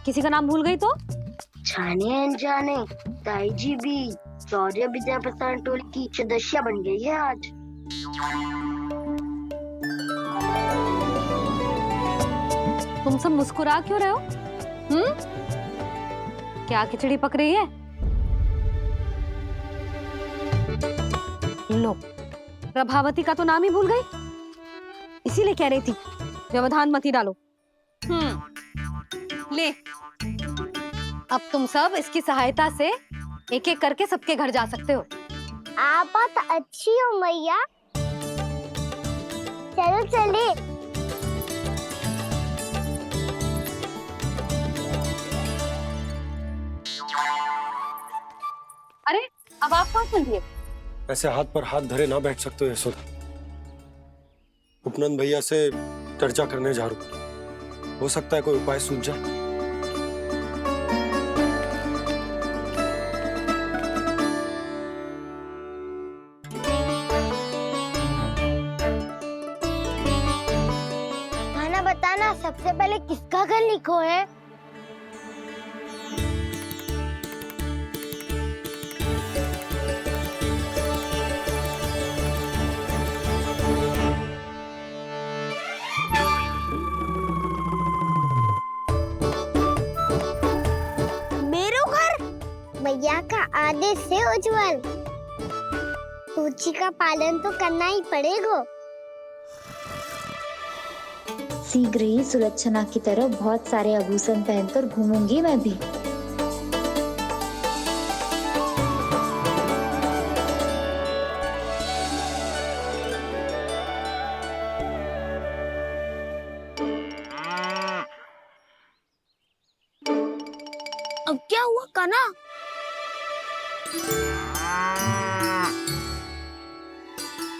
किसी का नाम भूल गई तो? जाने अनजाने ताई जी भी शौर्य विद्या प्रसारण टोली की सदस्य बन गई है आज। तुम सब मुस्कुरा क्यों रहे हो? क्या खिचड़ी पक रही है? लो, प्रभावती का तो नाम ही भूल गई, इसीलिए कह रही थी व्यवधान मत ही डालो। ले, अब तुम सब इसकी सहायता से एक एक करके सबके घर जा सकते हो। आप बहुत अच्छी हो मैया। चलो चले। अरे, अब आप कहाँ चल दिए? ऐसे हाथ पर हाथ धरे ना बैठ सकते हो यशोदा। उपनंद भैया से चर्चा करने जा रहा हूं, हो सकता है कोई उपाय सूझ जाए। खाना बताना, सबसे पहले किसका घर लिखो है? भैया का आदेश से उज्जवल, सूची का पालन तो करना ही पड़ेगा। शीघ्र ही सुलक्षणा की तरह बहुत सारे आभूषण पहनकर घूमूंगी मैं भी। अब क्या हुआ कान्हा?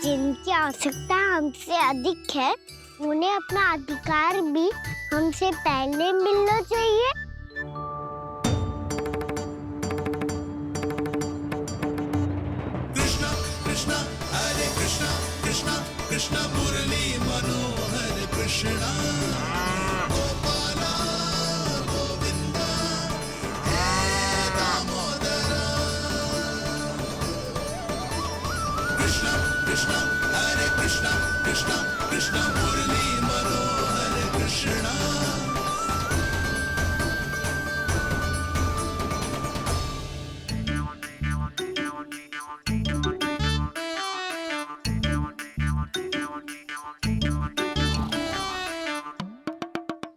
जिनकी आवश्यकता हमसे अधिक है, उन्हें अपना अधिकार भी हमसे पहले मिलना चाहिए। कृष्णा कृष्णा हरे कृष्णा कृष्णा कृष्णा मुरली मनोहर कृष्णा गोपाला गोविंदा हे दामोदरा। कृष्णा कृष्णा हरे कृष्णा कृष्णा कृष्णा मुरली मनोहर कृष्णा।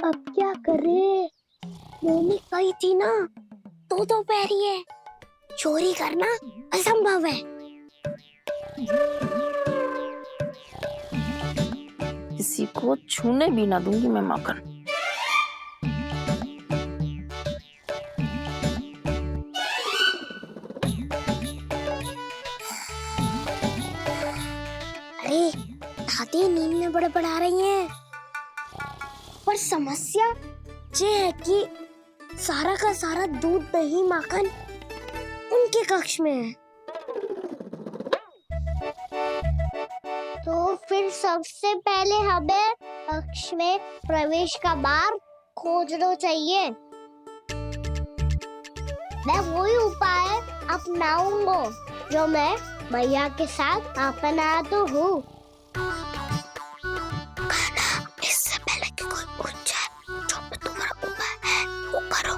अब क्या करे? मम्मी कही थी ना, दो पैरी है, चोरी करना असंभव है। किसी को छूने भी ना दूंगी मैं माखन। अरे दादी नींद में बड़बड़ा रही हैं, पर समस्या ये है कि सारा का सारा दूध दही माखन उनके कक्ष में है। तो फिर सबसे पहले हमें कक्ष में प्रवेश का मार्ग खोजना चाहिए। मैं वही उपाय अपनाऊंगा जो मैं भैया के साथ अपना तो हूँ। इससे पहले कि कोई पूछ जाए, जो भी तुम्हारा उपाय है वो करो।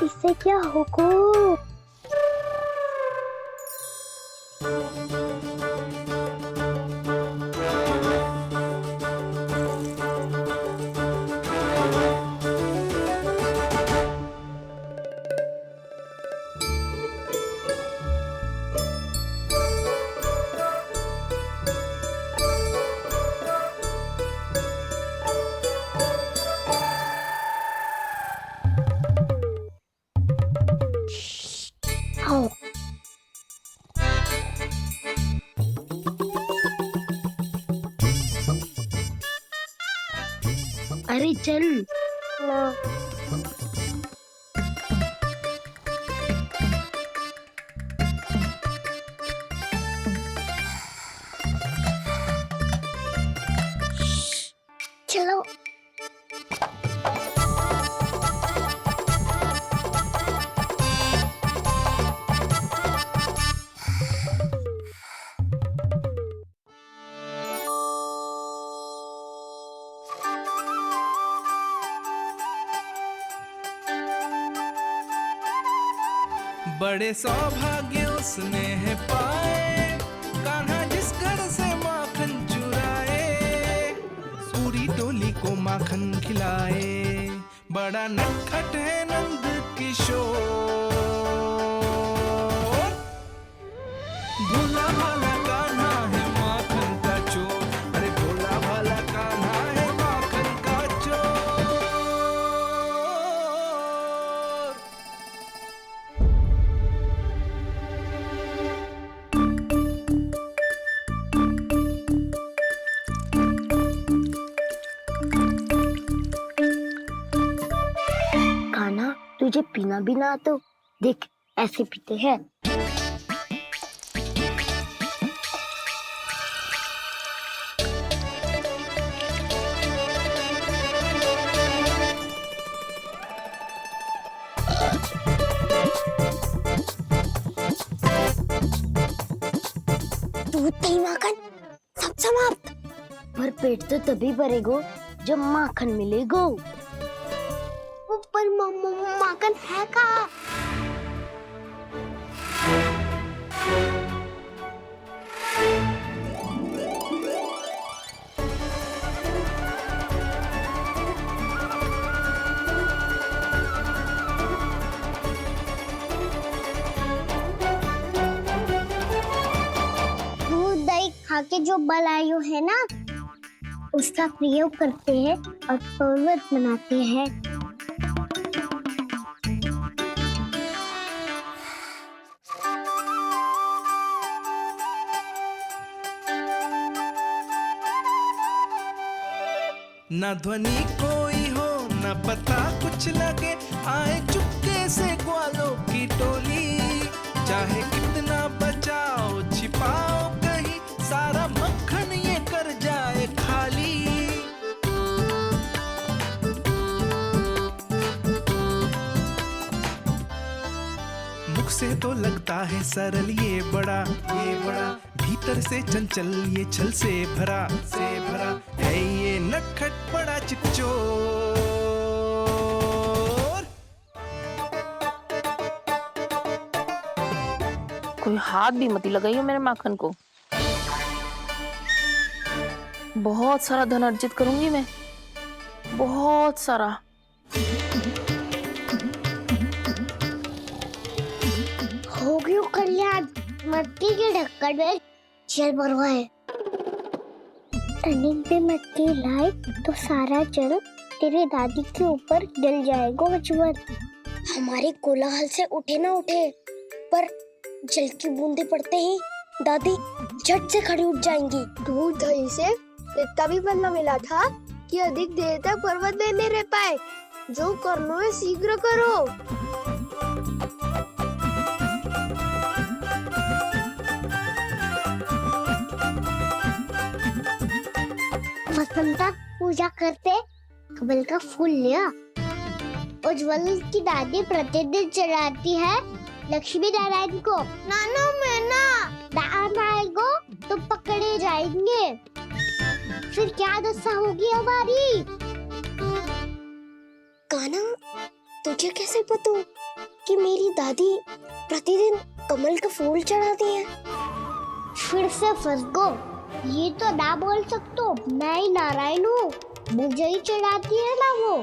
इससे क्या होगा? आओ। अरे चल। बड़े सौभाग्य उसने है पाए, कान्हा जिस घर से माखन चुराए, पूरी टोली को माखन खिलाए, बड़ा नटखट है नंद किशोर। भोला भाला कान्हा है माखन का चोर, अरे भोला भाला कान्हा है माखन का चोर। कान्हा, तुझे पीना भी ना तो देख ऐसे पीते हैं। दूध दही माखन सब समाप्त। पर पेट तो तभी भरेगो जब माखन मिलेगो। पर माखन है कहाँ? दूध दही खा के जो बलायु है ना, उसका प्रयोग करते हैं और पर्वत बनाते हैं। न ध्वनि कोई हो न पता कुछ लगे, आए चुपके से ग्वालों की टोली, चाहे कितना बचाओ छिपाओ कहीं, सारा मक्खन ये कर जाए खाली। मुख से तो लगता है सरल ये बड़ा भीतर से चंचल ये छल से भरा है ये नटखट बड़ा चिच्चोर। कोई हाथ भी मत लगाइयो मेरे माखन को। बहुत सारा धन अर्जित करूंगी मैं, बहुत सारा। हो गयो कल्याण, मट्टी के ढक्कन में जल भरवा है। टनिक पे मट्टी लाए तो सारा जल तेरी दादी के ऊपर गिर जाएगा बचवन। हमारे कोलाहल से उठे ना उठे, पर जल की बूंदे पड़ते ही दादी झट से खड़ी उठ जाएंगी। दूध दही से इतना भी बदला मिला था कि अधिक देर तक पर्वत में नहीं रह पाए। जो करना है शीघ्र करो। वसंता पूजा करते कमल का फूल लिया। उज्जवल की दादी प्रतिदिन चढ़ाती है लक्ष्मी नारायण को। नाना मैं ना दान आएगो तो पकड़े जाएंगे, फिर क्या दशा होगी हमारी। कान्हा, तुझे कैसे पता कि मेरी दादी प्रतिदिन कमल का फूल चढ़ाती है? फिर से फंस गो। ये तो ना बोल सकते, मैं ही नारायण हूँ, मुझे ही चढ़ाती है ना वो।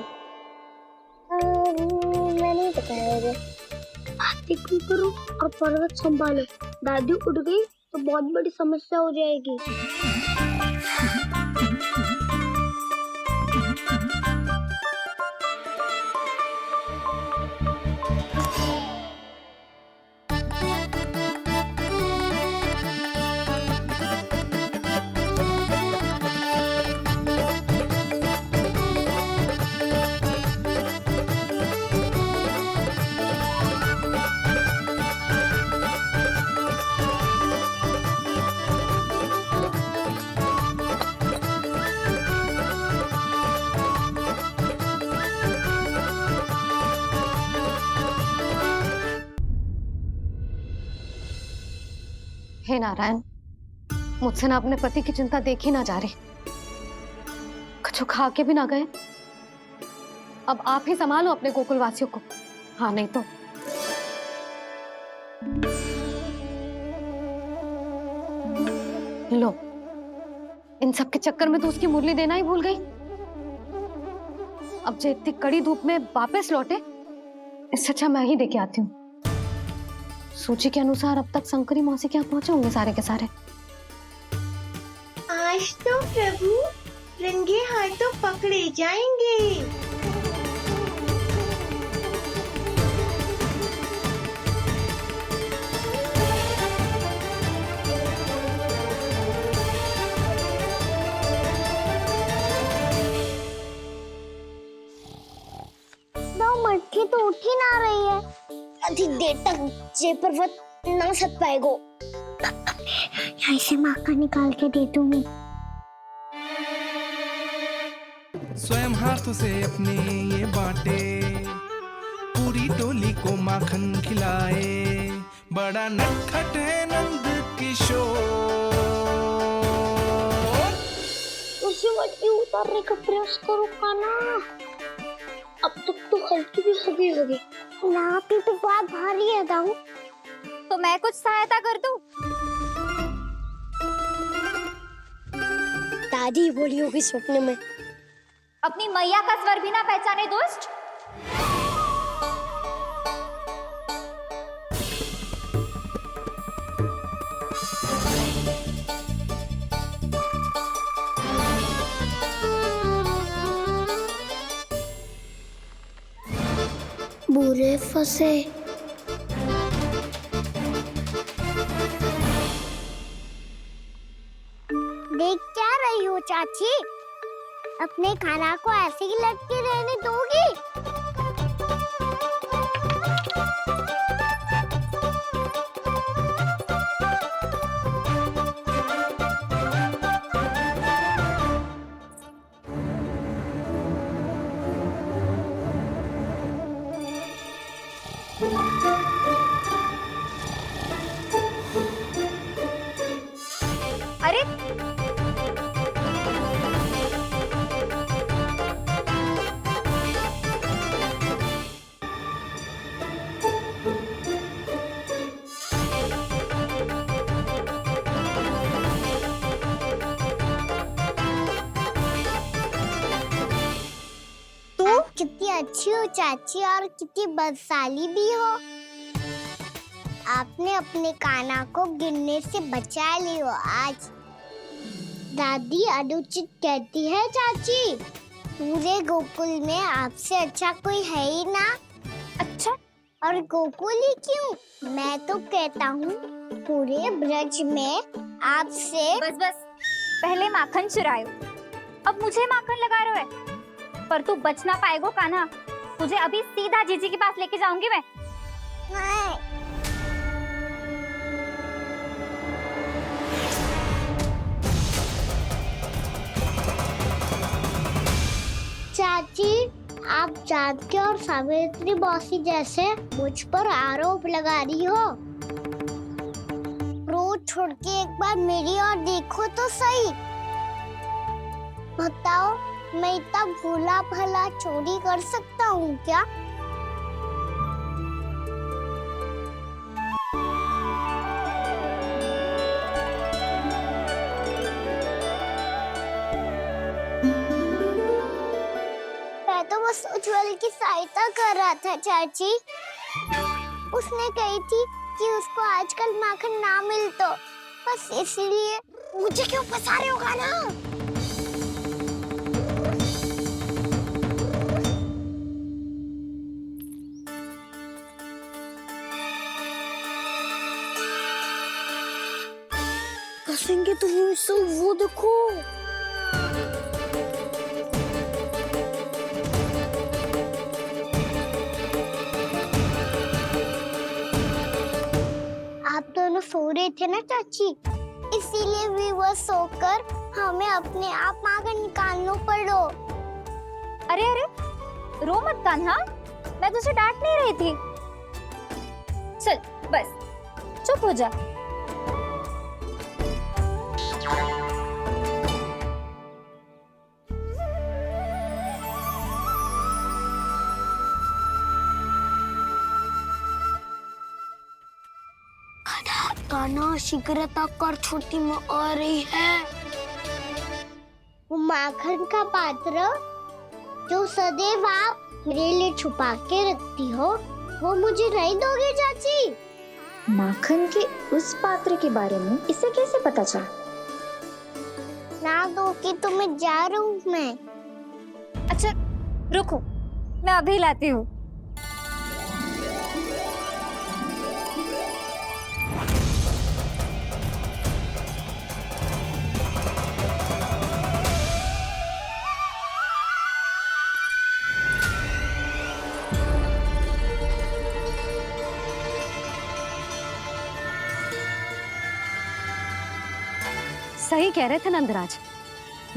मैं नहीं बताया। बातें क्यों करो और पर्वत संभालो। दादी उठ गई तो बहुत बड़ी समस्या हो जाएगी। हे नारायण, मुझसे ना अपने पति की चिंता देखी ना जा रही, कुछ खा के भी ना गए। अब आप ही संभालो अपने गोकुल वासियों को। हाँ नहीं तो लो, इन सब के चक्कर में तो उसकी मुरली देना ही भूल गई। अब जो इतनी कड़ी धूप में वापस लौटे, इससे अच्छा मैं ही देके आती हूँ। सूची के अनुसार अब तक शंकरी मौसी के यहाँ पहुंचे होंगे सारे के सारे। आज तो प्रभु रंगे हाथों पकड़े जाएंगे। मटकी तो उठ ही ना रही है। अधिक देर तक जे पर्वत ना सक पाएगो। यहाँ से माखन निकाल के दे दूंगी। स्वयं हाथों से अपने ये बांटे, पूरी टोली को माखन खिलाए, बड़ा नटखट है नंद किशोर। उसे मटकी उतारने का प्रयास करो काना। अब तक तो हल्की भी हो गई होगी। नापी तो बहुत भारी है दाऊ। तो मैं कुछ सहायता कर दूं? दादी बोली होगी सपने में। अपनी मैया का स्वर भी ना पहचाने दुष्ट। बुरे फंसे। देख क्या रही हो चाची? अपने खाना को ऐसे ही लटके रहने दोगी? अरे कितनी अच्छी हो चाची और कितनी बदसाली भी हो। आपने अपने काना को गिरने से बचा ली हो आज। दादी अनुचित कहती है चाची, पूरे गोकुल में आपसे अच्छा कोई है ही ना। अच्छा, और गोकुल ही क्यों? मैं तो कहता हूँ पूरे ब्रज में आपसे। बस बस, पहले माखन चुरायो, अब मुझे माखन लगा रहे हो। पर तू बच ना पाएगो कान्हा। तुझे अभी सीधा जीजी के पास लेके जाऊंगी मैं। चाची, आप जानकी और सावित्री मौसी जैसे मुझ पर आरोप लगा रही हो। रोज छोड़ के एक बार मेरी ओर देखो तो सही। बताओ, मैं इतना भोला भला चोरी कर सकता हूँ क्या? मैं तो बस उज्जवल की सहायता कर रहा था चाची। उसने कही थी कि उसको आजकल माखन ना मिल तो बस इसलिए। मुझे क्यों फंसा रहे हो ना? फंसेंगे तो वो देखो। आप दोनों सो रहे थे ना चाची, इसीलिए विवश सोकर हमें अपने आप माखन निकालना पड़ो। अरे अरे, रो मत कान्हा, मैं तुझे डांट नहीं रही थी। चल बस चुप हो जा। कान्हा शीघ्रता कर, छोटी माँ आ रही है। वो माखन का पात्र जो सदैव आप मेरे लिए छुपा के रखती हो, वो मुझे नहीं दोगे चाची? माखन के उस पात्र के बारे में इसे कैसे पता चला? ना दोगी तो मैं जा रहा हूँ मैं। अच्छा रुको, मैं अभी लाती हूँ। सही कह रहे थे नंदराज,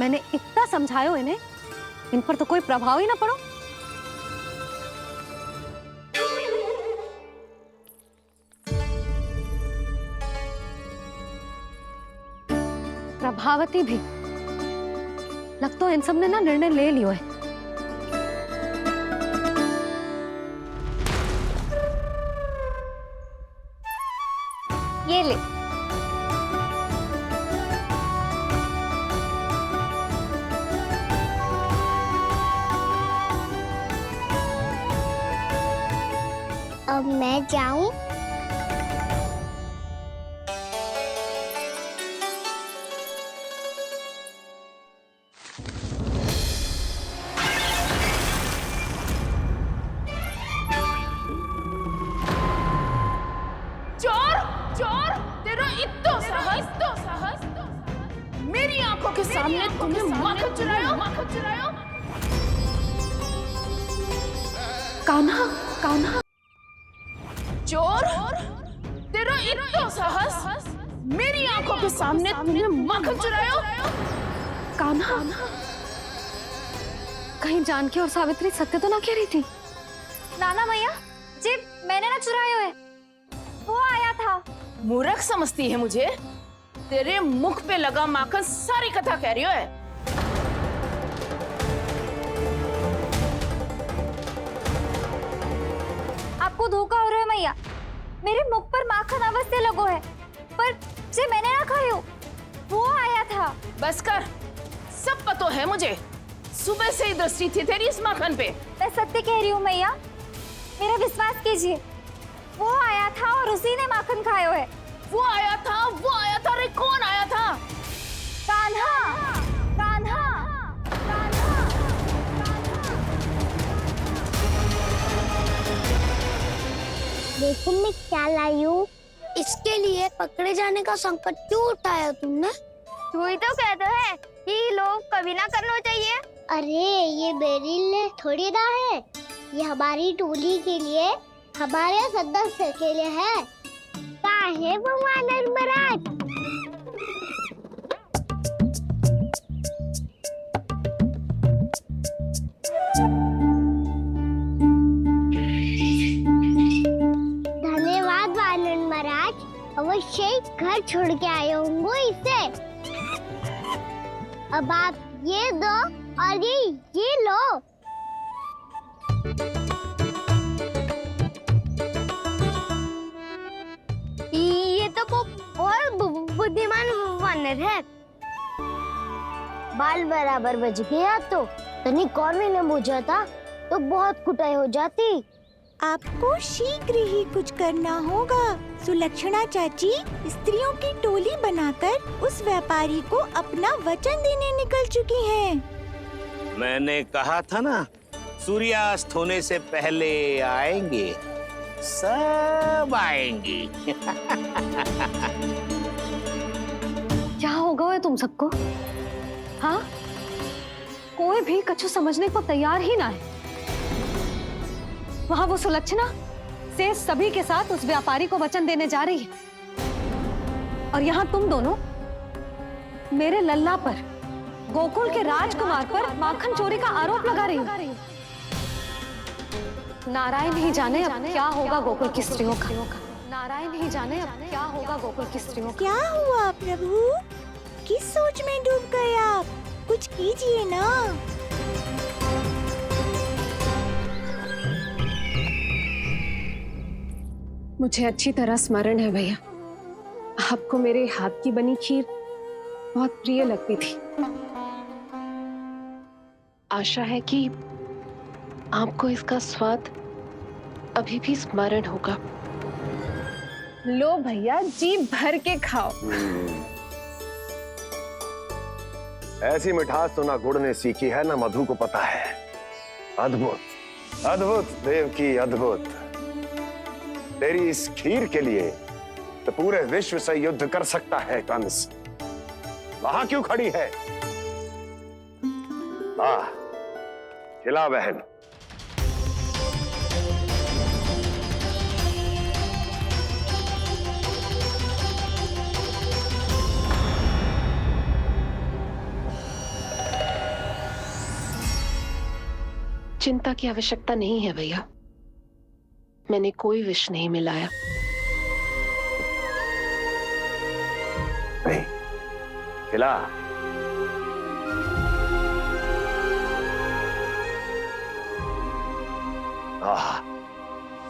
मैंने इतना समझायो इन्हें, इन पर तो कोई प्रभाव ही ना पड़ो। प्रभावती भी लग तो इन सब ने ना निर्णय ले लियो है। ये ले। अब मैं जाऊं? चोर चोर, तेरा इतना साहस, मेरी आंखों के सामने तुमने माखन चुराया। कान्हा, कान्हा, चोर, तेरा इतना साहस, मेरी आंखों के सामने तुमने माखन चुराया। कान्हा, कहीं जानकी और सावित्री सत्य तो ना कह रही थी? नाना मैया जी, मैंने ना चुराया है, वो आया था। मूर्ख समझती है मुझे? तेरे मुख पे लगा माखन सारी कथा कह रही है। आपको धोखा हो रहा है मैया, मेरे मुख पर माखन अवश्य लगो है, पर जे मैंने ना खायो, वो आया था। बस कर, सब पता है मुझे, सुबह से ही दृष्टि थी तेरी इस माखन पे। मैं सत्य कह रही हूँ मैया, मेरा विश्वास कीजिए, वो आया था और उसी ने माखन खायो है। वो आया था, अरे कौन आया था? कान्हा, कान्हा, कान्हा। देखो मैं क्या लाई हूँ। इसके लिए पकड़े जाने का संकट क्यों उठाया तुमने? तू ही तो कहता है कि लोग कभी ना करना चाहिए। अरे ये मेरे लिए थोड़ी ना है, ये हमारी टोली के लिए, हमारे सदस्य के लिए है। काहे वो वानर महाराज? धन्यवाद वानर महाराज, अवश्य ही घर छोड़ के आए होंगे इसे। अब आप ये दो और ये लो। ये तो बहुत बुद्धिमान वानर है। बाल बराबर बज गया तो तनिक और मैंने बुझा था तो बहुत कुटाई हो जाती। आपको शीघ्र ही कुछ करना होगा। सुलक्षणा चाची स्त्रियों की टोली बनाकर उस व्यापारी को अपना वचन देने निकल चुकी हैं। मैंने कहा था ना, सूर्यास्त होने से पहले आएंगे, सब आएंगे। क्या होगा है तुम सबको? हाँ, कोई भी कछु समझने को तैयार ही ना है। वहां वो सुलक्षणा से सभी के साथ उस व्यापारी को वचन देने जा रही है, और यहाँ तुम दोनों मेरे लल्ला पर, गोकुल के राजकुमार पर माखन चोरी का आरोप लगा रही हो। नारायण ही जाने अब क्या होगा गोकुल की स्त्रियों का। नारायण ही जाने अब क्या होगा गोकुल की स्त्रियों का। क्या हुआ प्रभु? किस सोच में डूब गए आप? कुछ कीजिए ना। मुझे अच्छी तरह स्मरण है भैया, आपको मेरे हाथ की बनी खीर बहुत प्रिय लगती थी। आशा है कि आपको इसका स्वाद अभी भी स्मरण होगा। लो भैया, जी भर के खाओ। ऐसी मिठास तो ना गुड़ ने सीखी है ना मधु को पता है। अद्भुत अद्भुत देवकी, अद्भुत। तेरी इस खीर के लिए तो पूरे विश्व से युद्ध कर सकता है कंस। वहां क्यों खड़ी है? खिला बहन। चिंता की आवश्यकता नहीं है भैया, मैंने कोई विष नहीं मिलाया। नहीं, खिला।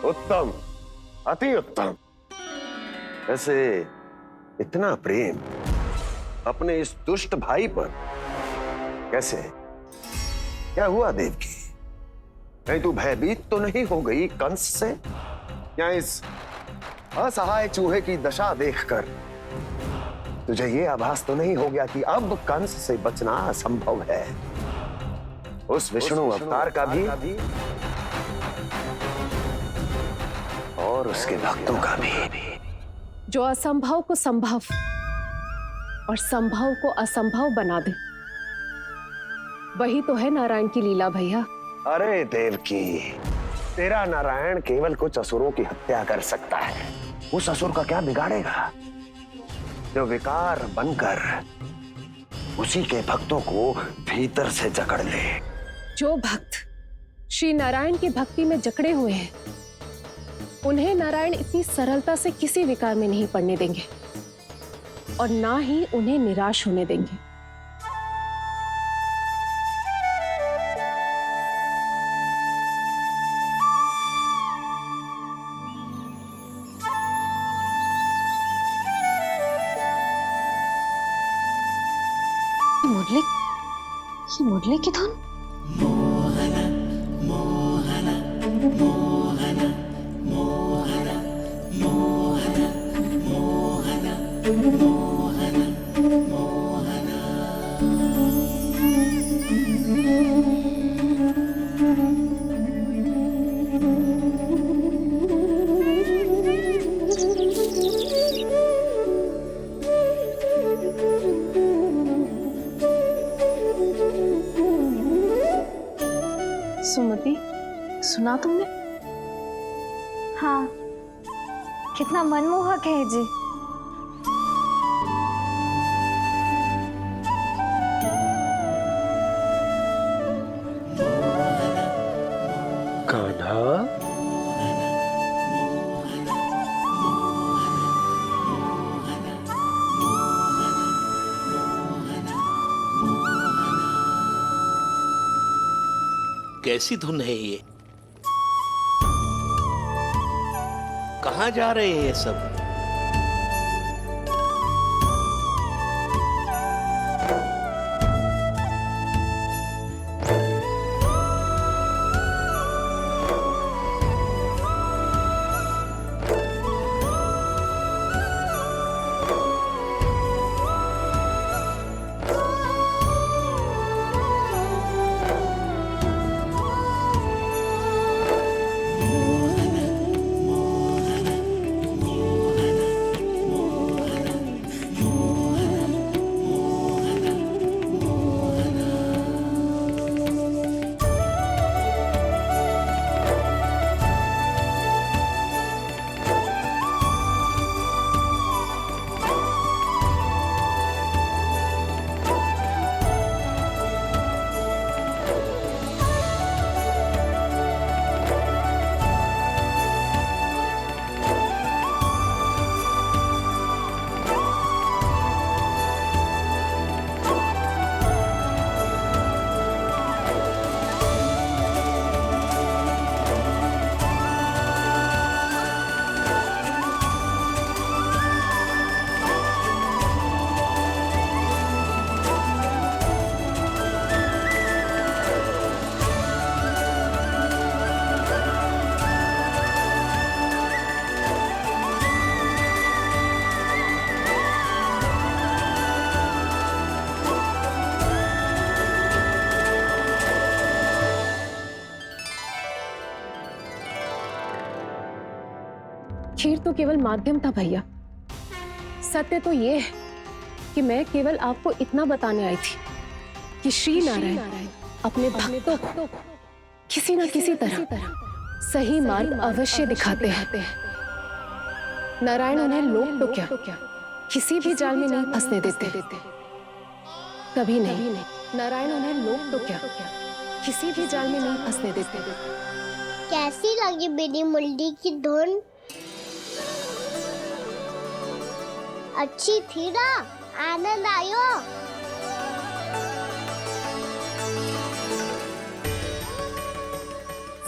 उत्तम, अति उत्तम। वैसे इतना प्रेम अपने इस दुष्ट भाई पर कैसे? क्या हुआ देवकी? कहीं तू भयभीत तो नहीं हो गई कंस से? या इस असहाय चूहे की दशा देखकर तुझे ये आभास तो नहीं हो गया कि अब कंस से बचना असंभव है? उस विष्णु अवतार का भी और उसके भक्तों का भी। जो असंभव को संभव और संभव को असंभव बना दे, वही तो है नारायण की लीला भैया। अरे देवकी, तेरा नारायण केवल कुछ असुरों की हत्या कर सकता है। उस असुर का क्या बिगाड़ेगा जो विकार बनकर उसी के भक्तों को भीतर से जकड़ ले। जो भक्त श्री नारायण की भक्ति में जकड़े हुए हैं, उन्हें नारायण इतनी सरलता से किसी विकार में नहीं पड़ने देंगे और ना ही उन्हें निराश होने देंगे। मुरली की धुन। सुमति, सुना तुमने? हाँ, कितना मनमोहक है जी। कान्हा, कैसी धुन है ये? कहाँ जा रहे हैं ये सब? जमशीर तो केवल माध्यम था भैया। सत्य तो ये है कि मैं केवल आपको इतना बताने आई थी कि श्री नारायण अपने भक्तों को किसी न किसी तरह सही मार्ग अवश्य दिखाते हैं। नारायण उन्हें लोग तो क्या किसी भी जाल में नहीं फंसने देते, कभी नहीं। नारायण उन्हें लोग तो क्या किसी भी जाल में नहीं फंसने देते। कैसी लगी मेरी मुंडी की धुन? अच्छी थी ना? आनंद आयो?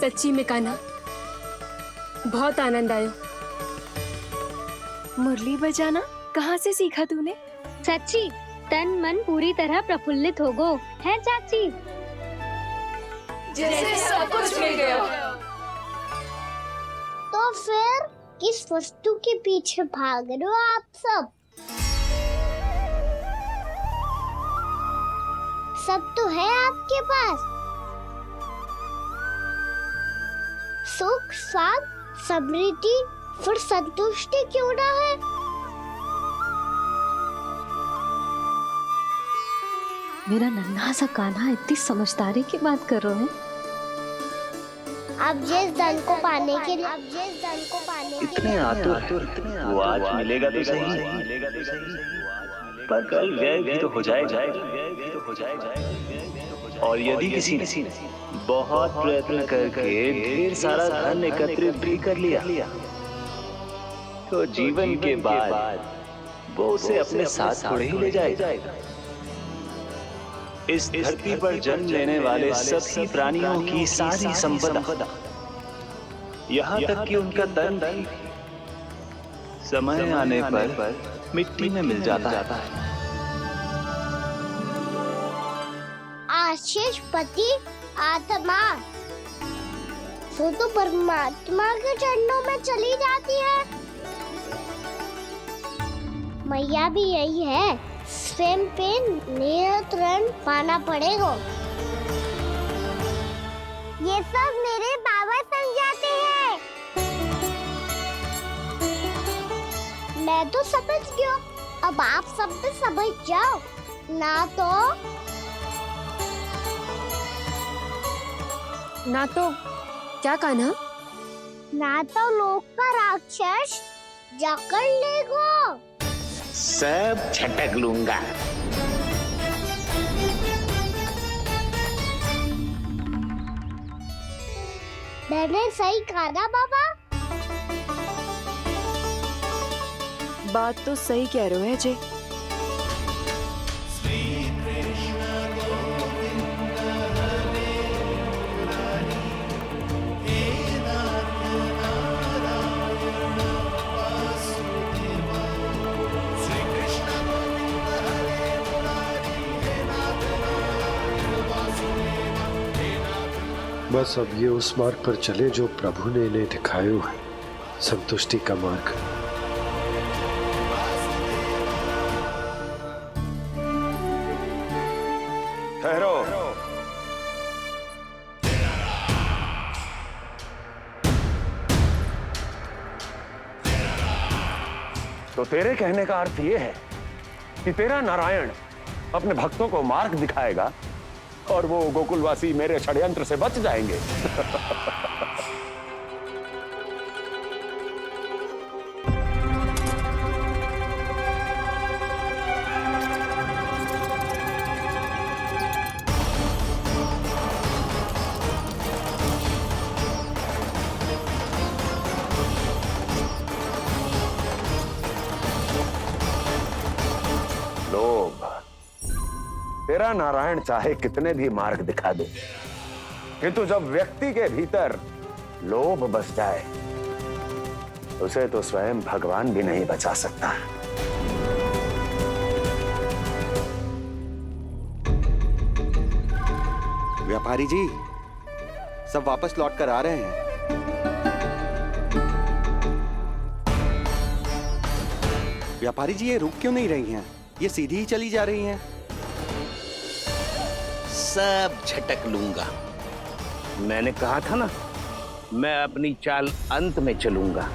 सच्ची में कान्हा, बहुत आनंद आया। मुरली बजाना कहाँ से सीखा तूने? सच्ची तन मन पूरी तरह प्रफुल्लित हो गो है चाची। जैसे सब कुछ मिल गया। तो फिर किस वस्तु के पीछे भाग रहे हो आप सब? सब तो है आपके पास। सुख, स्वाद, समृद्धि, फिर संतुष्टि क्यों ना है? मेरा नन्हा सा कान्हा इतनी समझदारी की बात कर रहे हैं। अब जिस धन को पाने के लिए इतने आतुर वो आज मिलेगा तो सही, पर कल व्यय भी तो हो जाएगा। और यदि किसी ने बहुत प्रयत्न करके ढेर सारा धन एकत्रित भी कर लिया, तो जीवन के बाद वो उसे अपने साथ थोड़े ही ले जाएगा। इस धरती पर जन्म लेने वाले सभी प्राणियों की सारी संपदा, यहाँ तक कि उनका तन भी समय आने पर मिट्टी में मिल जाता है। आशीष पति आत्मा वो तो परमात्मा के चरणों में चली जाती है। मैया भी यही है, स्वयं पे नियंत्रण पाना पड़ेगा। ये सब मेरे बाबा समझाते हैं। मैं तो समझ गया, अब आप सब भी समझ जाओ ना तो क्या कान्हा? ना तो लोक का राक्षस जकड़ लेगा। सब झटक लूंगा। मैंने सही कहा ना बाबा? बात तो सही कह रहे हो अजय। बस अब ये उस मार्ग पर चले जो प्रभु ने इन्हें दिखाया है, संतुष्टि का मार्ग। ठहरो। तो तेरे कहने का अर्थ यह है कि तेरा नारायण अपने भक्तों को मार्ग दिखाएगा और वो गोकुलवासी मेरे षड्यंत्र से बच जाएंगे। लोभ। तेरा नारायण चाहे कितने भी मार्ग दिखा दे, किंतु जब व्यक्ति के भीतर लोभ बस जाए, उसे तो स्वयं भगवान भी नहीं बचा सकता। व्यापारी जी, सब वापस लौट कर आ रहे हैं। व्यापारी जी, ये रुक क्यों नहीं रही हैं? ये सीधी ही चली जा रही हैं। सब झटक लूंगा। मैंने कहा था ना, मैं अपनी चाल अंत में चलूंगा।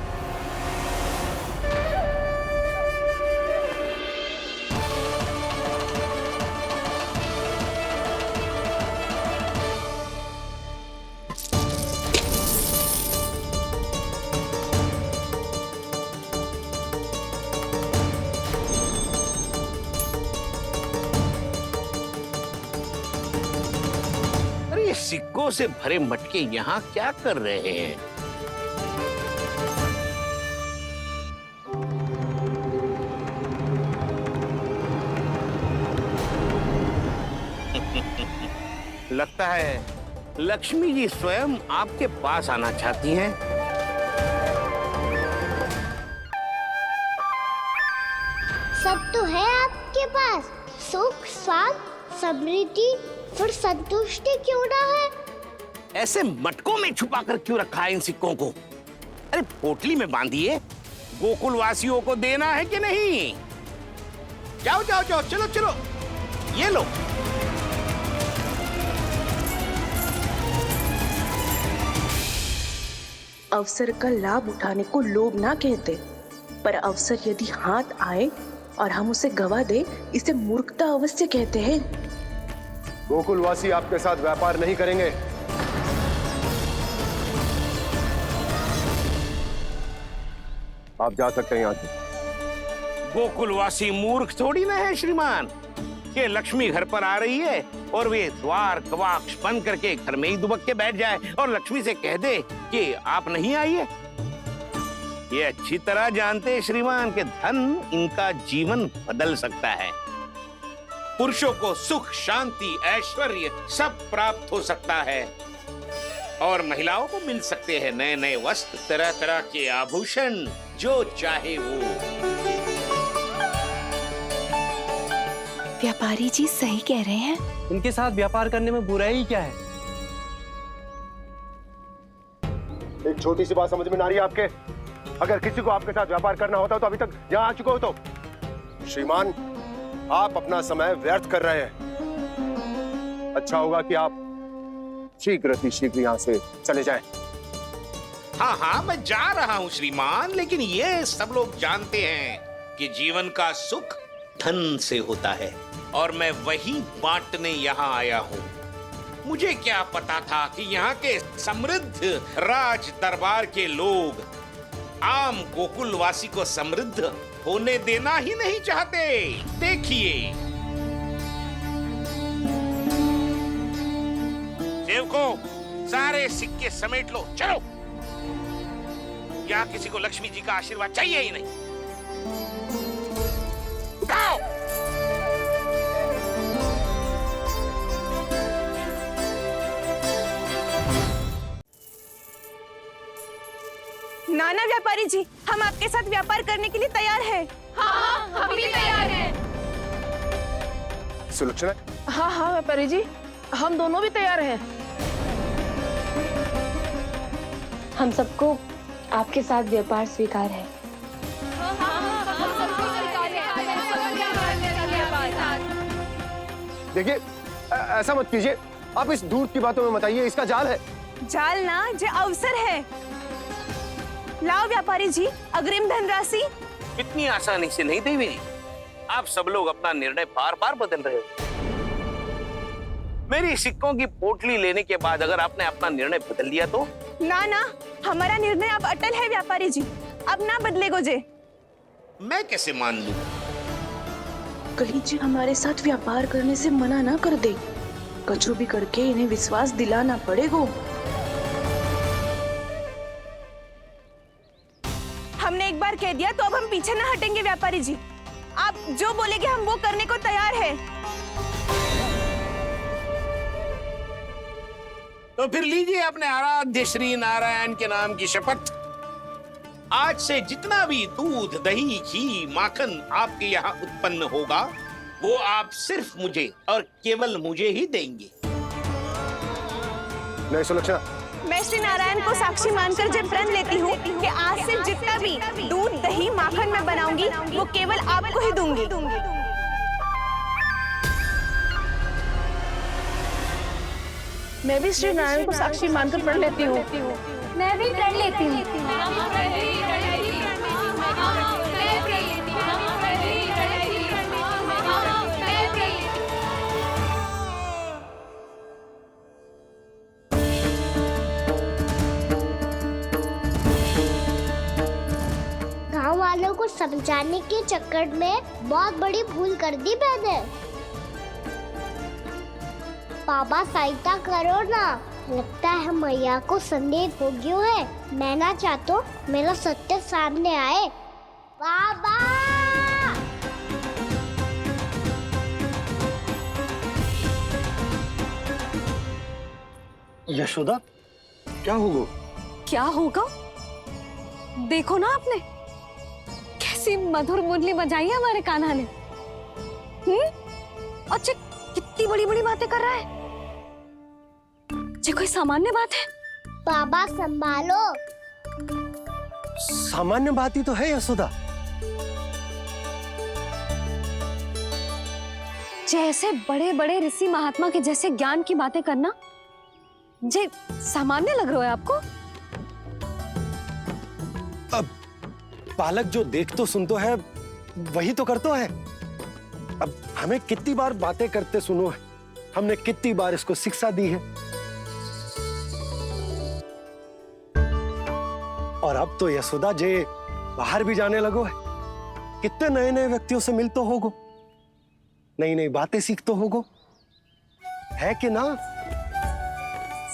सिक्कों से भरे मटके यहाँ क्या कर रहे हैं? लगता है लक्ष्मी जी स्वयं आपके पास आना चाहती हैं। सब तो है आपके पास, सुख, स्वाद, समृद्धि, फिर संतुष्टि क्यों ना है? ऐसे मटकों में छुपा कर क्यों रखा है इन सिक्कों को? अरे पोटली में बांधिए, गोकुल वासियों को देना है कि नहीं? जाओ जाओ जाओ, चलो चलो, ये लो। अवसर का लाभ उठाने को लोभ ना कहते, पर अवसर यदि हाथ आए और हम उसे गवा दे, इसे मूर्खता अवश्य कहते हैं। गोकुलवासी आपके साथ व्यापार नहीं करेंगे। आप जा सकते हैं यहाँ से। गोकुलवासी मूर्ख थोड़ी ना है श्रीमान। ये लक्ष्मी घर पर आ रही है और वे द्वार कवाक्ष बंद करके घर में ही दुबक के बैठ जाए और लक्ष्मी से कह दे कि आप नहीं आइए। ये अच्छी तरह जानते हैं श्रीमान कि धन इनका जीवन बदल सकता है। पुरुषों को सुख, शांति, ऐश्वर्य सब प्राप्त हो सकता है और महिलाओं को मिल सकते हैं नए नए वस्त्र, तरह तरह के आभूषण, जो चाहे वो। व्यापारी जी सही कह रहे हैं। इनके साथ व्यापार करने में बुराई क्या है? एक छोटी सी बात समझ में ना रही है आपके? अगर किसी को आपके साथ व्यापार करना होता तो अभी तक यहाँ आ चुके हो। तो श्रीमान, आप अपना समय व्यर्थ कर रहे हैं। अच्छा होगा कि आप शीघ्र यहाँ से चले जाएं। हाँ हाँ, मैं जा रहा हूँ श्रीमान, लेकिन ये सब लोग जानते हैं कि जीवन का सुख धन से होता है और मैं वही बांटने यहाँ आया हूँ। मुझे क्या पता था कि यहाँ के समृद्ध राज दरबार के लोग आम गोकुलवासी को समृद्ध होने देना ही नहीं चाहते। देखिए, सेवकों, सारे सिक्के समेट लो, चलो। यहाँ किसी को लक्ष्मी जी का आशीर्वाद चाहिए ही नहीं। उठाओ। नाना व्यापारी जी, हम आपके साथ व्यापार करने के लिए तैयार हैं। हाँ, हम भी तैयार हैं। सुलक्षणा? हाँ हाँ व्यापारी जी, हम दोनों भी तैयार हैं। हम सबको आपके साथ व्यापार स्वीकार है। देखिए, ऐसा मत कीजिए। आप इस दूध की बातों में मत आइए, इसका जाल है। जाल ना, जो अवसर है। लाओ व्यापारी जी, अग्रिम धनराशि। इतनी आसानी से नहीं देवी जी। आप सब लोग अपना निर्णय बार बार बदल रहे हो। मेरी सिक्कों की पोटली लेने के बाद अगर आपने अपना निर्णय बदल दिया तो? ना ना, हमारा निर्णय अब अटल है व्यापारी जी, अब ना बदलेगो जे। मैं कैसे मान लूं? कहीं जी हमारे साथ व्यापार करने से मना ना कर दे। कछु भी करके इन्हें विश्वास दिलाना पड़ेगा। हमने एक बार कह दिया तो अब हम पीछे ना हटेंगे व्यापारी जी। आप जो बोलेंगे हम वो करने को तैयार है। तो फिर लीजिए अपने आराध्य श्री नारायण के नाम की शपथ। आज से जितना भी दूध, दही, घी, माखन आपके यहाँ उत्पन्न होगा वो आप सिर्फ मुझे और केवल मुझे ही देंगे। नहीं सुलक्षणा, मैं श्री नारायण को साक्षी मानकर जब प्रण लेती हूँ कि आज से जितना भी दूध, दही, माखन मैं बनाऊंगी वो केवल आपको ही दूंगी। मैं भी श्री नारायण को साक्षी मानकर प्रण लेती हूँ। मैं भी प्रण लेती हूँ। गांव वालों को समझाने के चक्कर में बहुत बड़ी भूल कर दी मैंने। बाबा सहायता करो ना। लगता है मैया को संदेह हो गया है। मैं ना चाहता मेरा सत्य सामने आए। बाबा! यशोदा, क्या होगा? क्या होगा? देखो ना आपने कैसी मधुर मुरली बजाई है हमारे कान्हा ने। अच्छा, कितनी बड़ी बड़ी बातें कर रहा है। ये कोई सामान्य बात है? बाबा संभालो। सामान्य बात ही तो है यशोदा। जैसे बड़े बड़े ऋषि महात्मा के जैसे ज्ञान की बातें करना जे सामान्य लग रहा है आपको? अब बालक जो देख तो सुन तो है, वही तो कर तो है। अब हमें कितनी बार बातें करते सुनो है, हमने कितनी बार इसको शिक्षा दी है। और अब तो यशोदा जे बाहर भी जाने लगो है, कितने नए नए व्यक्तियों से मिल तो होगो, नई नई बातें सीख तो होगो, है कि ना?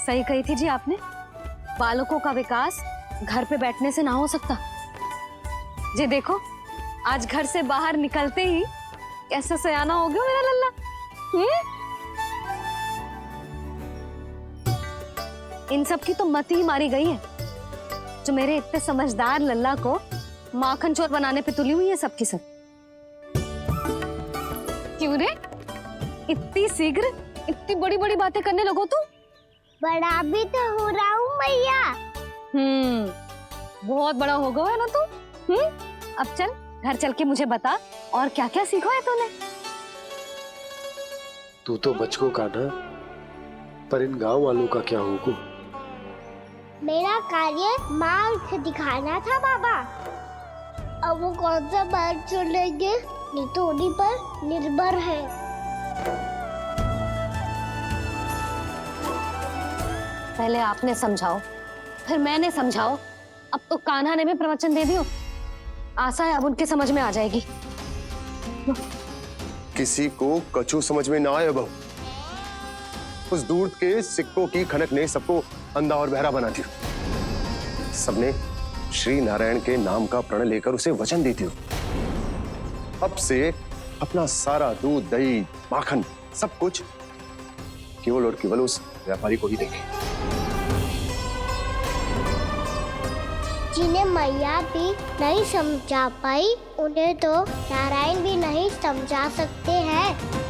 सही कही थी जी आपने। बालकों का विकास घर पे बैठने से ना हो सकता। जी देखो, आज घर से बाहर निकलते ही कैसा सयाना हो गया मेरा लल्ला। इन सब की तो मत ही मारी गई है, जो मेरे इतने समझदार लल्ला को माखन चोर बनाने पे तुली हुई है सबकी सब। क्यों रे, इतनी शीघ्र इतनी बड़ी बड़ी बातें करने लगो तू? बड़ा भी तो हो रहा हूँ मैया। बहुत बड़ा हो गया है ना तू। अब चल घर चल के मुझे बता और क्या क्या सीखा है तूने। तू तो बचको कान्हा, पर इन गांव वालों का क्या होगा? मेरा कार्य मार्ग दिखाना था बाबा। अब वो कौन सा मार्ग चुनेंगे, ये तो उन्हीं पर निर्भर है। पहले आपने समझाओ, फिर मैंने समझाओ। अब तो कान्हा ने भी प्रवचन दे दियो। आशा है अब उनके समझ में आ जाएगी। किसी को कछु समझ में ना आए बहू। उस दूर के सिक्कों की खनक ने सबको अंधा और बहरा बना दिया। सबने श्री नारायण के नाम का प्रण लेकर उसे वचन देती हो। अब से अपना सारा दूध, दही, माखन सब कुछ केवल और केवल उस व्यापारी को ही देंगे। जिन्हें मैया भी नहीं समझा पाई, उन्हें तो नारायण भी नहीं समझा सकते हैं।